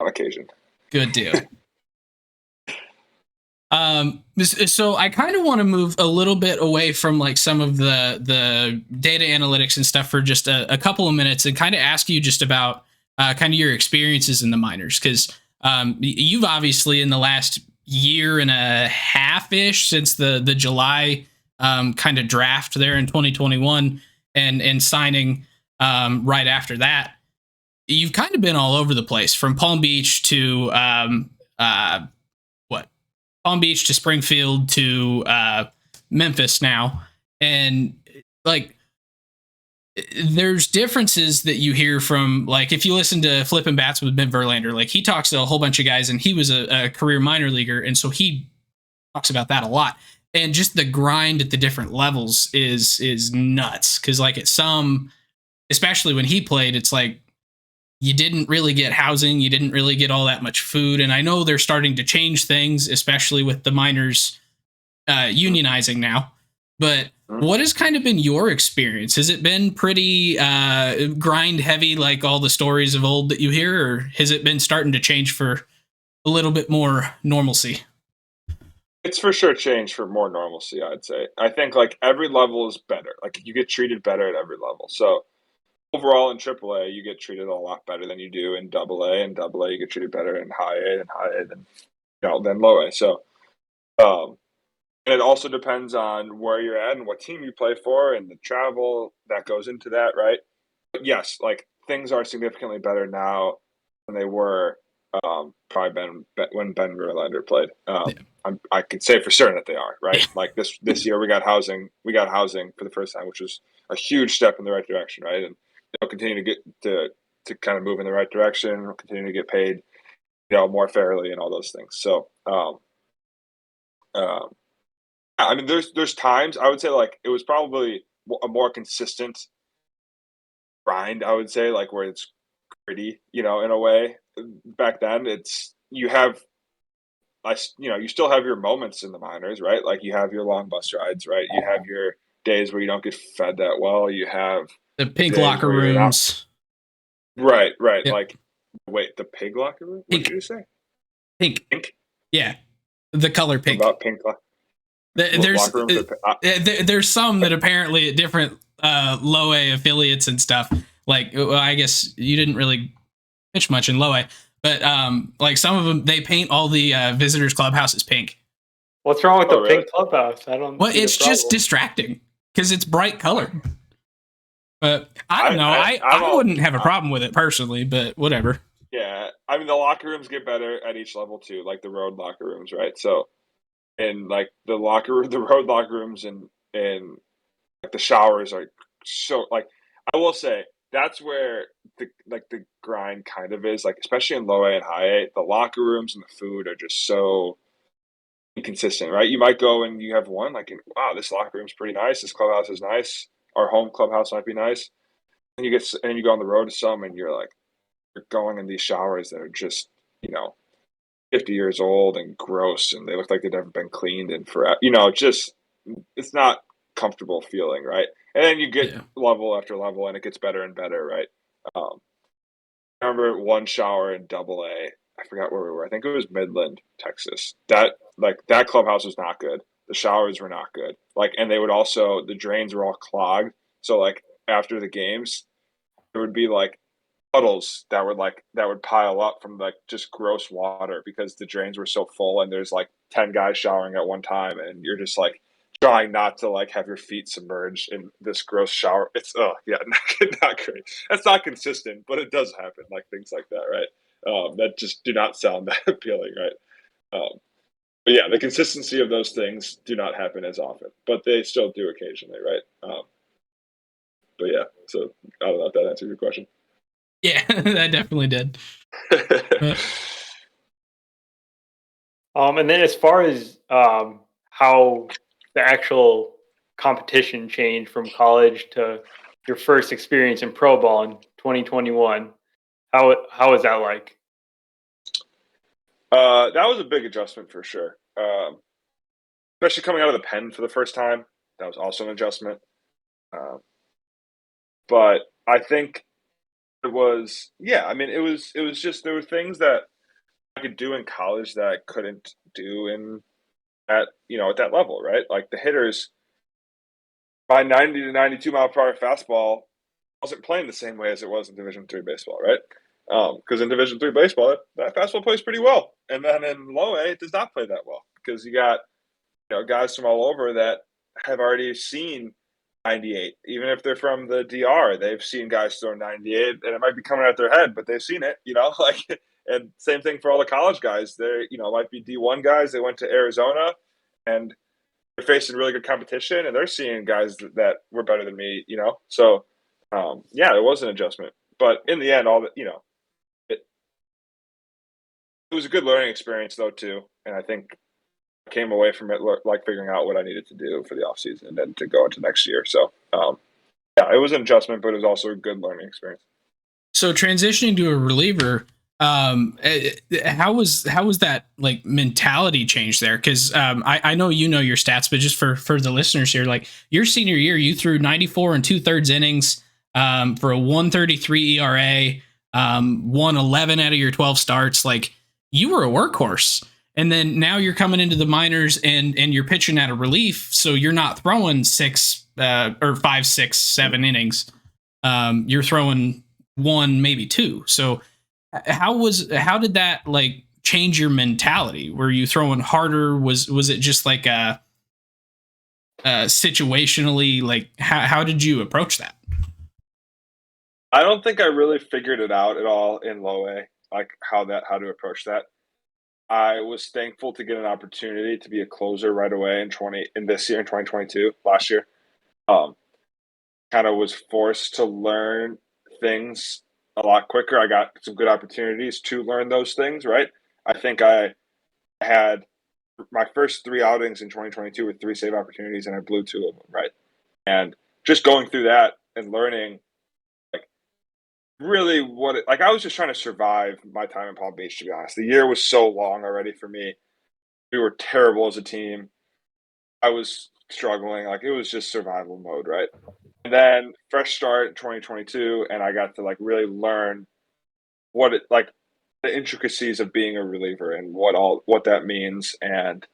on occasion. Good deal. So I kind of want to move a little bit away from like some of the data analytics and stuff for just a couple of minutes and kind of ask you just about kind of your experiences in the minors because you've obviously in the last year and a half ish since the July kind of draft there in 2021 and signing right after that, you've kind of been all over the place from Palm Beach to what Palm Beach to Springfield to Memphis now, and like there's differences that you hear from like if you listen to Flippin' Bats with Ben Verlander, like he talks to a whole bunch of guys, and he was a career minor leaguer, and so he talks about that a lot. And just the grind at the different levels is nuts because like at some, especially when he played, it's like you didn't really get housing, you didn't really get all that much food. And I know they're starting to change things, especially with the miners unionizing now. But what has kind of been your experience? Has it been pretty grind heavy, like all the stories of old that you hear, or has it been starting to change for a little bit more normalcy? It's for sure changed for more normalcy, I'd say. I think like every level is better. Like you get treated better at every level. So overall in AAA, you get treated a lot better than you do in AA. In AA, you get treated better in high A and high A than low A. So um, and it also depends on where you're at and what team you play for and the travel that goes into that, right? But yes, like things are significantly better now than they were probably when Ben Verlander played. Yeah. I can say for certain that they are right. Like this year, we got housing. We got housing for the first time, which was a huge step in the right direction, right? And they'll continue to get to kind of move in the right direction. We'll continue to get paid, more fairly and all those things. So, um, I mean, there's times I would say like it was probably a more consistent grind. I would say like where it's gritty, in a way. Back then, it's you have you still have your moments in the minors, right? Like you have your long bus rides, right? You have your days where you don't get fed that well. You have The pink days locker where you're not rooms. right. Yep. Like wait, the pig locker room? What did Pink. you say? Pink. Pink? Yeah. The color What pink. about pink There's locker rooms? there's some that apparently at different low A affiliates and stuff. Like, well, I guess you didn't really pitch much in low A, but like some of them they paint all the visitors clubhouses pink. What's wrong with the Really? pink clubhouse? I don't Well, see the it's just problem. distracting because it's bright color. But I don't know. I'm I wouldn't have a problem with it personally, but whatever. Yeah, I mean the locker rooms get better at each level too, like the road locker rooms, right? So, and like the road locker rooms and like the showers are so like I will say that's where the grind kind of is like especially in low A and high A, the locker rooms and the food are just so inconsistent, right? You might go and you have one like wow, this locker room's pretty nice, this clubhouse is nice, our home clubhouse might be nice, and you go on the road to some and you're like you're going in these showers that are just 50 years old and gross and they look like they've never been cleaned in forever. Just it's not comfortable feeling, right? And then you get Yeah. level after level and it gets better and better, right? Um, I remember one shower in double A. I forgot where we were. I think it was Midland, Texas. That clubhouse was not good. The showers were not good. Like and they would also the drains were all clogged. So like after the games, there would be like puddles that would pile up from like just gross water because the drains were so full and there's like 10 guys showering at one time and you're just like trying not to like have your feet submerged in this gross shower. It's yeah, not great. That's not consistent, but it does happen, like things like that, right? That just do not sound that appealing, right? But yeah, the consistency of those things do not happen as often, but they still do occasionally, right? But yeah, so I don't know if that answers your question. Yeah, that definitely did. And then as far as how the actual competition changed from college to your first experience in pro ball in 2021, how was that like? That was a big adjustment for sure. Especially coming out of the pen for the first time, that was also an adjustment. But I think it was, yeah. I mean, it was just there were things that I could do in college that I couldn't do at that level, right? Like the hitters, my 90 to 92 mile per hour fastball wasn't playing the same way as it was in Division three baseball, right? Because in Division three baseball, that fastball plays pretty well, and then in low A, it does not play that well because you got guys from all over that have already seen 98. Even if they're from the DR, they've seen guys throw 98, and it might be coming out their head, but they've seen it, like. And same thing for all the college guys. They might be D1 guys. They went to Arizona, and they're facing really good competition, and they're seeing guys that were better than me. So yeah, it was an adjustment, but in the end, all that it was a good learning experience though too, and I think I came away from it like figuring out what I needed to do for the off season and then to go into next year. So yeah, it was an adjustment, but it was also a good learning experience. So transitioning to a reliever, how was that like mentality change there? Because I know your stats, but just for the listeners here, like your senior year, you threw 94 and 2/3 innings for a 1.33 ERA, won 11 out of your 12 starts. Like you were a workhorse. And then now you're coming into the minors and you're pitching out of relief, so you're not throwing 6 or 5, 6, 7 innings. You're throwing 1, maybe 2. So how did that like change your mentality? Were you throwing harder? Was it just like situationally? Like how did you approach that? I don't think I really figured it out at all in low A, like how to approach that. I was thankful to get an opportunity to be a closer right away in this year in 2022, last year. Kind of was forced to learn things a lot quicker. I got some good opportunities to learn those things, right? I think I had my first 3 outings in 2022 with 3 save opportunities, and I blew 2 of them, right? And just going through that and learning, like, really I was just trying to survive my time in Palm Beach, to be honest. The year was so long already for me. We were terrible as a team. I was struggling. Like, it was just survival mode, right? And then fresh start in 2022, and I got to like really learn the intricacies of being a reliever and what that means and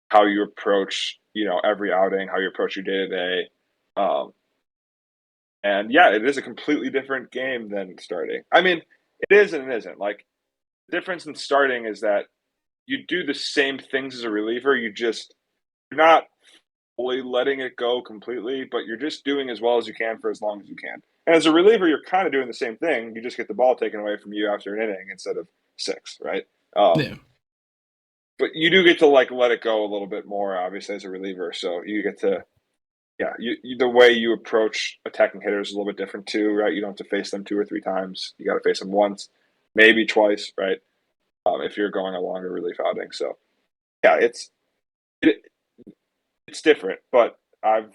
how you approach every outing, how you approach your day to day. And yeah, it is a completely different game than starting. I mean, it is and it isn't. Like, the difference in starting is that you do the same things as a reliever. You're not fully letting it go completely, but you're just doing as well as you can for as long as you can. And as a reliever, you're kind of doing the same thing. You just get the ball taken away from you after an inning instead of 6, right? Yeah. But you do get to like let it go a little bit more, obviously, as a reliever. So you get to, yeah, the way you approach attacking hitters is a little bit different too, right? You don't have to face them 2 or 3 times. You got to face them once, maybe twice, right? If you're going a longer relief outing. So yeah, it's different, but I've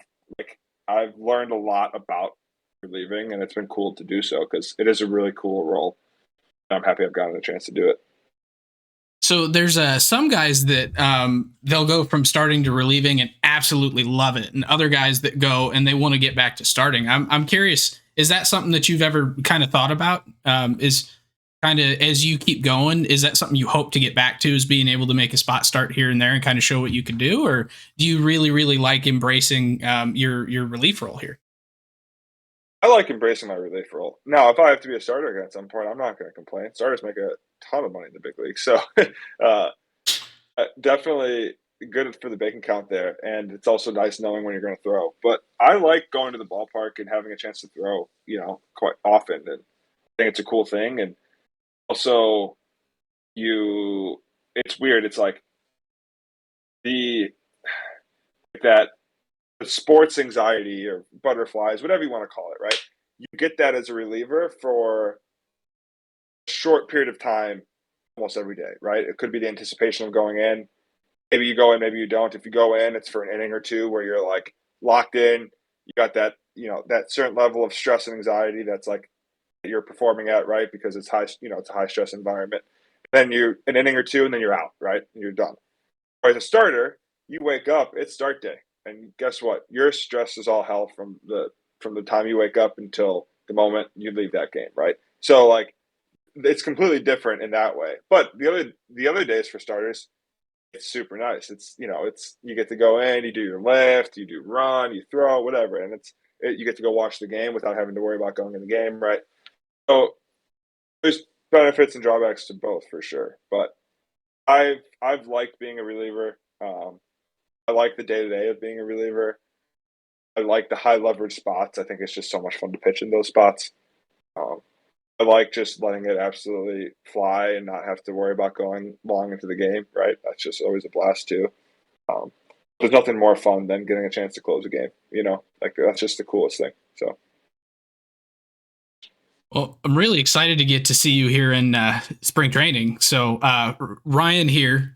learned a lot about relieving, and it's been cool to do so because it is a really cool role. I'm happy I've gotten a chance to do it. So there's some guys that they'll go from starting to relieving and absolutely love it, and other guys that go and they want to get back to starting. I'm curious, is that something that you've ever kind of thought about? Is kind of as you keep going, is that something you hope to get back to, is being able to make a spot start here and there and kind of show what you can do? Or do you really, really like embracing your relief role here? I like embracing my relief role. Now, if I have to be a starter again at some point, I'm not going to complain. Starters make a ton of money in the big league, so uh, definitely good for the bank account there. And it's also nice knowing when you're going to throw. But I like going to the ballpark and having a chance to throw, quite often. And I think it's a cool thing. And also, it's weird. It's like the that the sports anxiety or butterflies, whatever you want to call it, right? You get that as a reliever for a short period of time almost every day, right? It could be the anticipation of going in. Maybe you go in, maybe you don't. If you go in, it's for an inning or two where you're like locked in. You got that, that certain level of stress and anxiety that's like you're performing at, right? Because it's high, it's a high stress environment. Then you an inning or two, and then you're out, right? And you're done. Or as a starter, you wake up, it's start day, and guess what? Your stress is all hell from the time you wake up until the moment you leave that game, right? So like it's completely different in that way. But the other days for starters, it's super nice. It's you get to go in, you do your lift, you do run, you throw, whatever, and you get to go watch the game without having to worry about going in the game, right? So there's benefits and drawbacks to both for sure. But I've liked being a reliever. I like the day to day of being a reliever. I like the high leverage spots. I think it's just so much fun to pitch in those spots. Um, I like just letting it absolutely fly and not have to worry about going long into the game, right? That's just always a blast too. Um, there's nothing more fun than getting a chance to close a game, like that's just the coolest thing. So, Well, I'm really excited to get to see you here in spring training. So Ryan here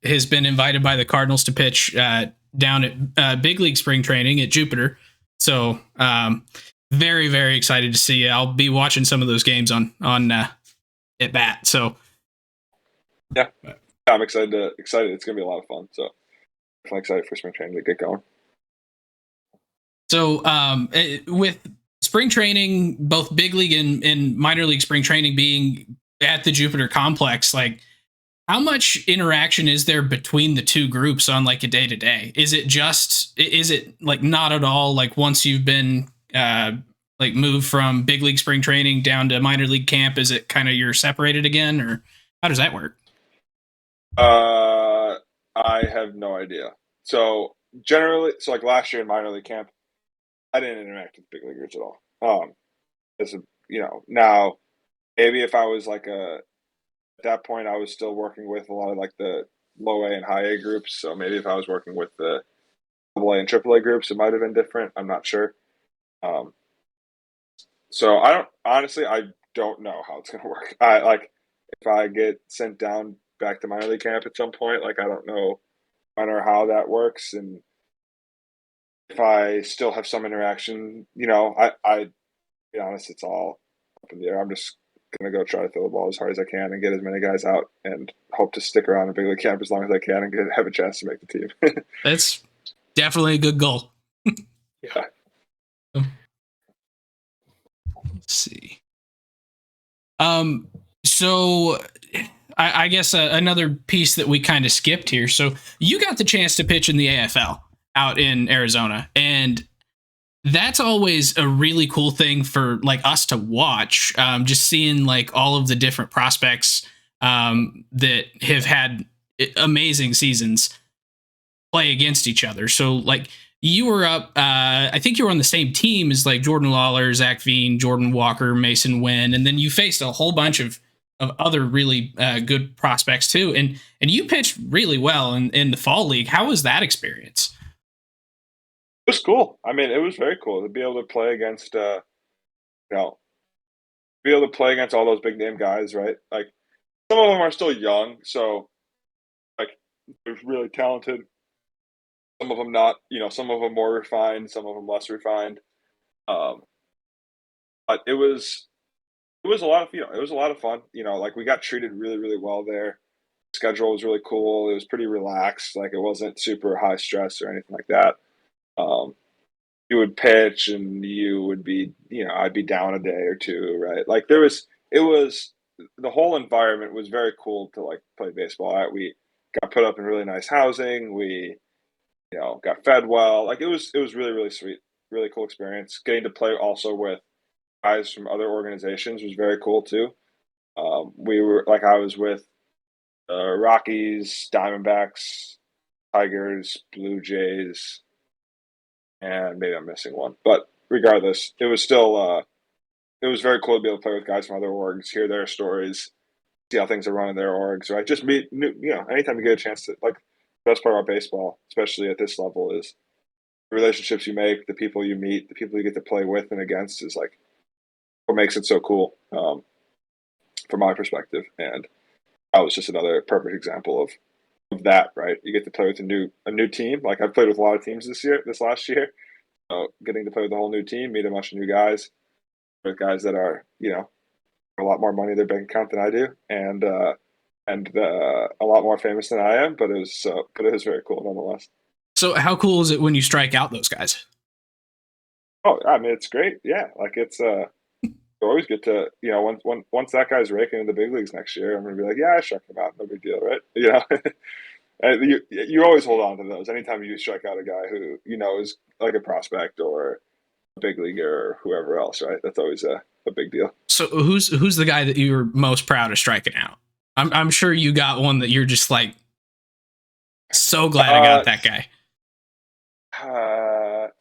has been invited by the Cardinals to pitch down at big league spring training at Jupiter. So very, very excited to see you. I'll be watching some of those games on at bat. So yeah, I'm excited. Excited. It's gonna be a lot of fun. So, I'm excited for spring training to get going. So with spring training, both big league and minor league spring training being at the Jupiter complex, like how much interaction is there between the two groups on like a day to day? Is it like not at all? Like once you've been like moved from big league spring training down to minor league camp, is it kind of you're separated again, or how does that work? I have no idea. So generally, like last year in minor league camp, I didn't interact with big leaguers at all. As a, now maybe if I was like at that point, I was still working with a lot of like the low A and high A groups. So maybe if I was working with the double A and triple A groups, it might have been different. I'm not sure. So I don't know how it's going to work. I like if I get sent down back to minor league camp at some point, like I don't know when or how that works. And if I still have some interaction, I be honest, it's all up in the air. I'm just gonna go try to throw the ball as hard as I can and get as many guys out and hope to stick around in big league camp as long as I can and have a chance to make the team. That's definitely a good goal. Yeah. Let's see. So I guess another piece that we kind of skipped here. So you got the chance to pitch in the AFL out in Arizona, and that's always a really cool thing for like us to watch. Just seeing like all of the different prospects that have had amazing seasons play against each other. So like you were up, I think you were on the same team as like Jordan Lawler, Zach Veen, Jordan Walker, Mason Wynn, and then you faced a whole bunch of other really good prospects too. And you pitched really well in the fall league. How was that experience? It was cool. I mean, it was very cool to be able to play against, be able to play against all those big name guys, right? Like some of them are still young, so like they're really talented. Some of them not, some of them more refined, some of them less refined. Um, but it was a lot of, it was a lot of fun. Like we got treated really, really well there. The schedule was really cool. It was pretty relaxed. Like it wasn't super high stress or anything like that. Um, you would pitch and you would be, I'd be down a day or two, right? Like it was, the whole environment was very cool to like play baseball at. We got put up in really nice housing. We, got fed well. Like it was really, really sweet. really cool experience. Getting to play also with guys from other organizations was very cool too. I was with Rockies, Diamondbacks, Tigers, Blue Jays, and maybe I'm missing one. But regardless, it was very cool to be able to play with guys from other orgs, hear their stories, see how things are run in their orgs, right? Just meet, anytime you get a chance to, like, the best part about baseball, especially at this level, is the relationships you make, the people you meet, the people you get to play with and against is like what makes it so cool, from my perspective. And that was just another perfect example of that, right? You get to play with a new team. Like I've played with a lot of teams this last year. Getting to play with a whole new team, meet a bunch of new guys, with guys that are, a lot more money in their bank account than I do, and a lot more famous than I am. But it was very cool nonetheless. So how cool is it when you strike out those guys? Oh, I mean, it's great. Yeah, like it's you always get to, once that guy's raking in the big leagues next year, I'm gonna be like, yeah, I struck him out, no big deal, right? And you always hold on to those. Anytime you strike out a guy who is like a prospect or a big leaguer or whoever else, right? That's always a big deal. So who's the guy that you're most proud of striking out? I'm sure you got one that you're just like so glad I got that guy.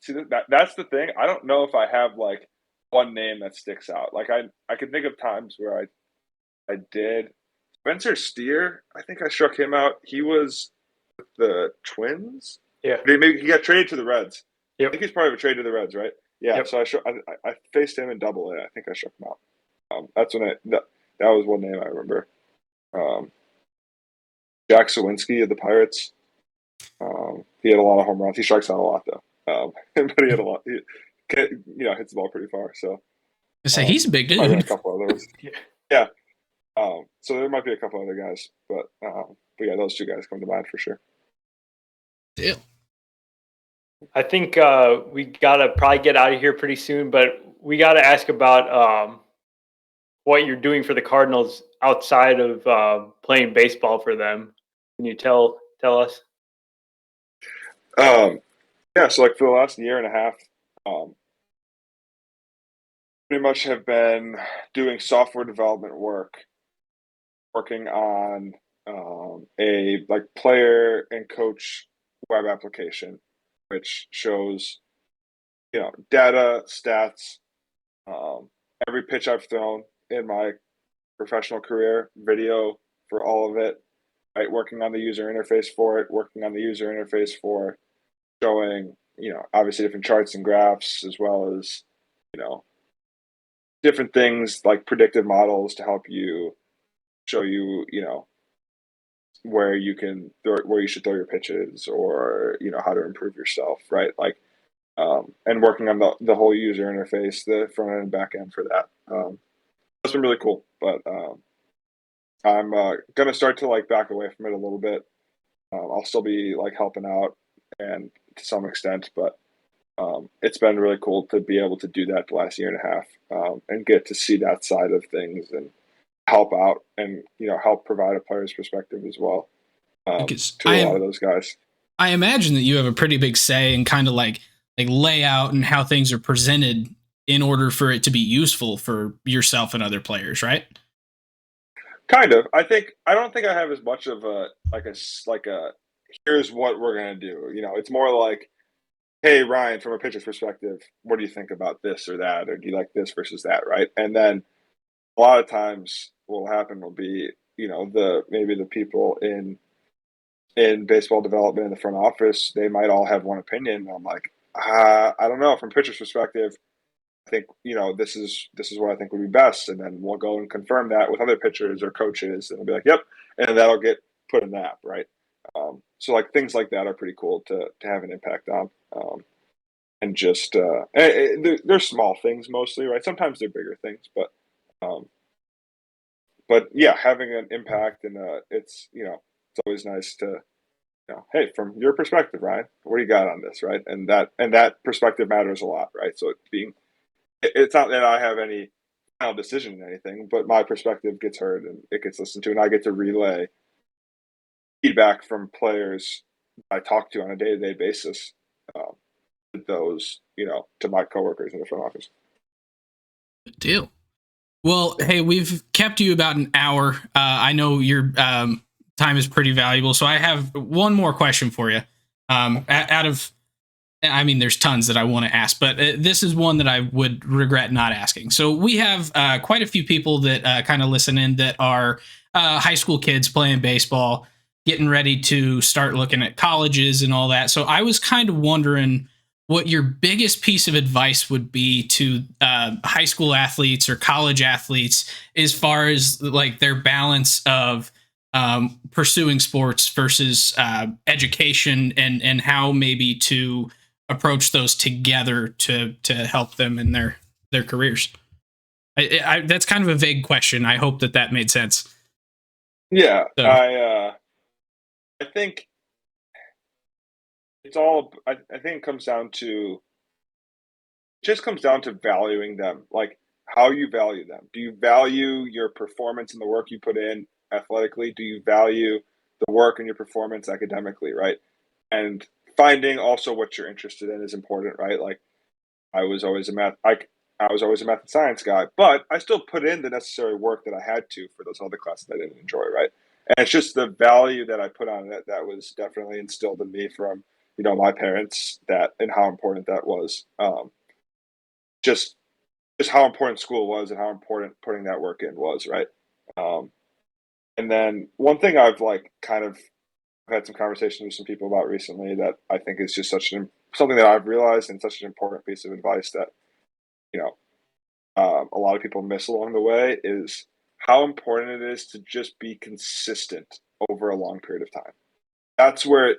See, that's the thing. I don't know if I have like one name that sticks out. Like I could think of times where I did. Spencer Steer, I think I struck him out. He was with the Twins. Yeah. Maybe he got traded to the Reds. Yep. I think he's part of a trade to the Reds, right? Yeah. Yep. So I faced him in Double A. I think I struck him out. That's when that was one name I remember. Jack Sawinski of the Pirates. He had a lot of home runs. He strikes out a lot though. But he had a lot. He hits the ball pretty far. So I say he's a big dude. A couple others. Yeah. So there might be a couple other guys, but yeah, those two guys come to mind for sure. Deal. I think we gotta probably get out of here pretty soon, but we gotta ask about what you're doing for the Cardinals outside of playing baseball for them. Can you tell us? Yeah, so like for the last year and a half, pretty much have been doing software development work, working on a like player and coach web application, which shows data, stats, every pitch I've thrown in my professional career, video for all of it, right? Working on the user interface for it, working on the user interface for showing, obviously different charts and graphs, as well as, different things like predictive models to help you show you, where you should throw your pitches, or, how to improve yourself, right? Like, and working on the whole user interface, the front end and back end for that. That's been really cool, but I'm going to start to like back away from it a little bit. I'll still be like helping out and to some extent, but it's been really cool to be able to do that the last year and a half, and get to see that side of things and help out and help provide a player's perspective as well, to a lot of those guys. I imagine that you have a pretty big say in kind of like layout and how things are presented in order for it to be useful for yourself and other players, right? Kind of. I don't think I have as much of a here's what we're gonna do. It's more like, hey, Ryan, from a pitcher's perspective, what do you think about this or that, or do you like this versus that, right? And then a lot of times, what will happen will be, maybe the people in baseball development in the front office, they might all have one opinion. I'm like, I don't know. From pitcher's perspective, I think this is what I think would be best, and then we'll go and confirm that with other pitchers or coaches, and they'll be like, yep, and that'll get put in the app, right? So like things like that are pretty cool to have an impact on, and just they're small things mostly, right? Sometimes they're bigger things, but yeah, having an impact, and it's always nice to hey, from your perspective, Ryan, what do you got on this, right? And that perspective matters a lot, right? So it's not that I have any final decision in anything, but my perspective gets heard and it gets listened to, and I get to relay feedback from players I talk to on a day-to-day basis, those, to my coworkers in the front office. Good deal. Well, hey, we've kept you about an hour. I know your time is pretty valuable, so I have one more question for you. There's tons that I want to ask, but this is one that I would regret not asking. So we have quite a few people that kind of listen in that are high school kids playing baseball, getting ready to start looking at colleges and all that. So I was kind of wondering what your biggest piece of advice would be to high school athletes or college athletes as far as like their balance of pursuing sports versus education and how maybe to approach those together to help them in their careers. That's kind of a vague question. I hope that made sense. Yeah, So. I think it's all. I think it comes down to valuing them, like how you value them. Do you value your performance and the work you put in athletically? Do you value the work and your performance academically, right? And finding also what you're interested in is important, right? Like I was always a math and science guy, but I still put in the necessary work that I had to for those other classes I didn't enjoy, right? And it's just the value that I put on it that was definitely instilled in me from, my parents, and how important that was. Just how important school was and how important putting that work in was, right? And then one thing I've had some conversations with some people about recently that I think is just something that I've realized and such an important piece of advice that, a lot of people miss along the way is how important it is to just be consistent over a long period of time. That's where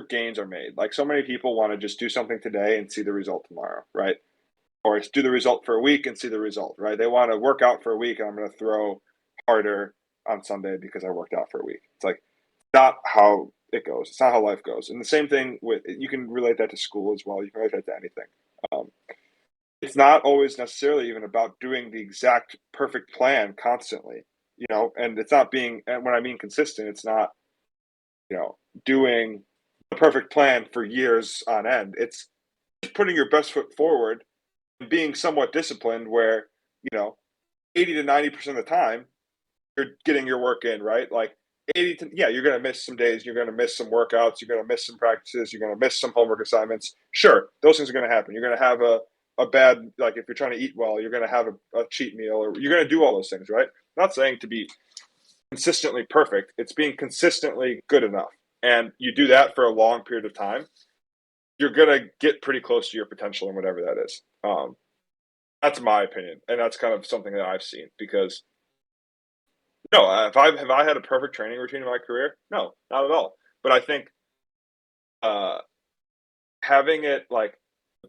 gains are made. Like so many people want to just do something today and see the result tomorrow, right? Or do the result for a week and see the result, right? They want to work out for a week and I'm going to throw harder on Sunday because I worked out for a week. It's like not how it goes. It's not how life goes. And the same thing you can relate that to school as well. You can relate that to anything. It's not always necessarily even about doing the exact perfect plan constantly, and it's not and when I mean consistent, it's not, doing the perfect plan for years on end. It's putting your best foot forward and being somewhat disciplined where, 80 to 90% of the time you're getting your work in, right? Like you're going to miss some days, you're going to miss some workouts, you're going to miss some practices, you're going to miss some homework assignments. Sure, those things are going to happen. You're going to have a bad, like if you're trying to eat well, you're going to have a cheat meal, or you're going to do all those things, right? I'm not saying to be consistently perfect. It's being consistently good enough. And you do that for a long period of time, you're going to get pretty close to your potential and whatever that is. That's my opinion. And that's kind of something that I've seen because have I had a perfect training routine in my career? No, not at all. But I think having it like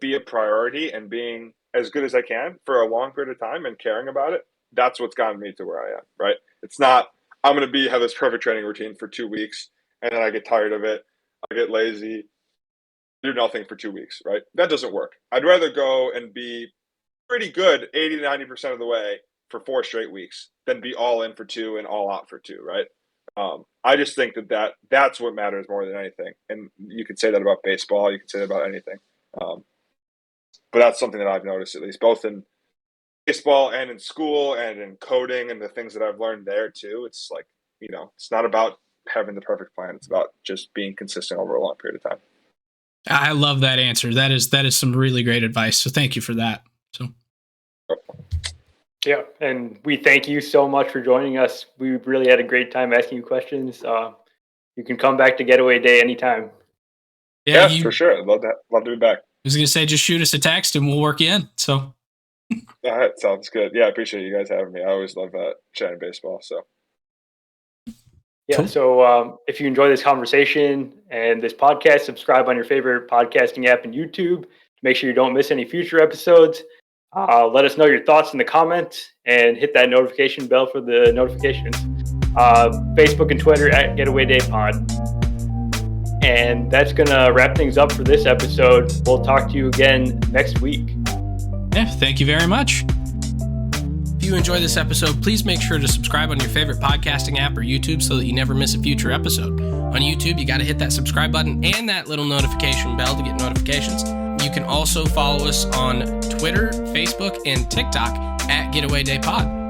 be a priority and being as good as I can for a long period of time and caring about it, that's what's gotten me to where I am, right? It's not, I'm going to have this perfect training routine for 2 weeks and then I get tired of it. I get lazy, do nothing for 2 weeks, right? That doesn't work. I'd rather go and be pretty good 80 to 90% of the way for 4 straight weeks than be all in for 2 and all out for 2, right? I just think that's what matters more than anything. And you could say that about baseball. You could say that about anything. But that's something that I've noticed, at least, both in baseball and in school and in coding and the things that I've learned there too. It's like, it's not about having the perfect plan. It's about just being consistent over a long period of time. I love that answer. That is some really great advice. So thank you for that. So. Yeah, and we thank you so much for joining us. We really had a great time asking you questions. You can come back to Getaway Day anytime. Yeah, for sure. I'd love to be back. I was going to say, just shoot us a text and we'll work you in. So. All right, sounds good. Yeah, I appreciate you guys having me. I always love chatting baseball. So. Yeah, cool. So if you enjoy this conversation and this podcast, subscribe on your favorite podcasting app and YouTube to make sure you don't miss any future episodes. Let us know your thoughts in the comments and hit that notification bell for the notifications. Facebook and Twitter at Getaway Day Pod. And that's going to wrap things up for this episode. We'll talk to you again next week. Yeah, thank you very much. If If you enjoy this episode, please make sure to subscribe on your favorite podcasting app or YouTube so that you never miss a future episode. On YouTube, you got to hit that subscribe button and that little notification bell to get notifications. You can also follow us on Twitter, Facebook, and TikTok at Getaway Day Pod.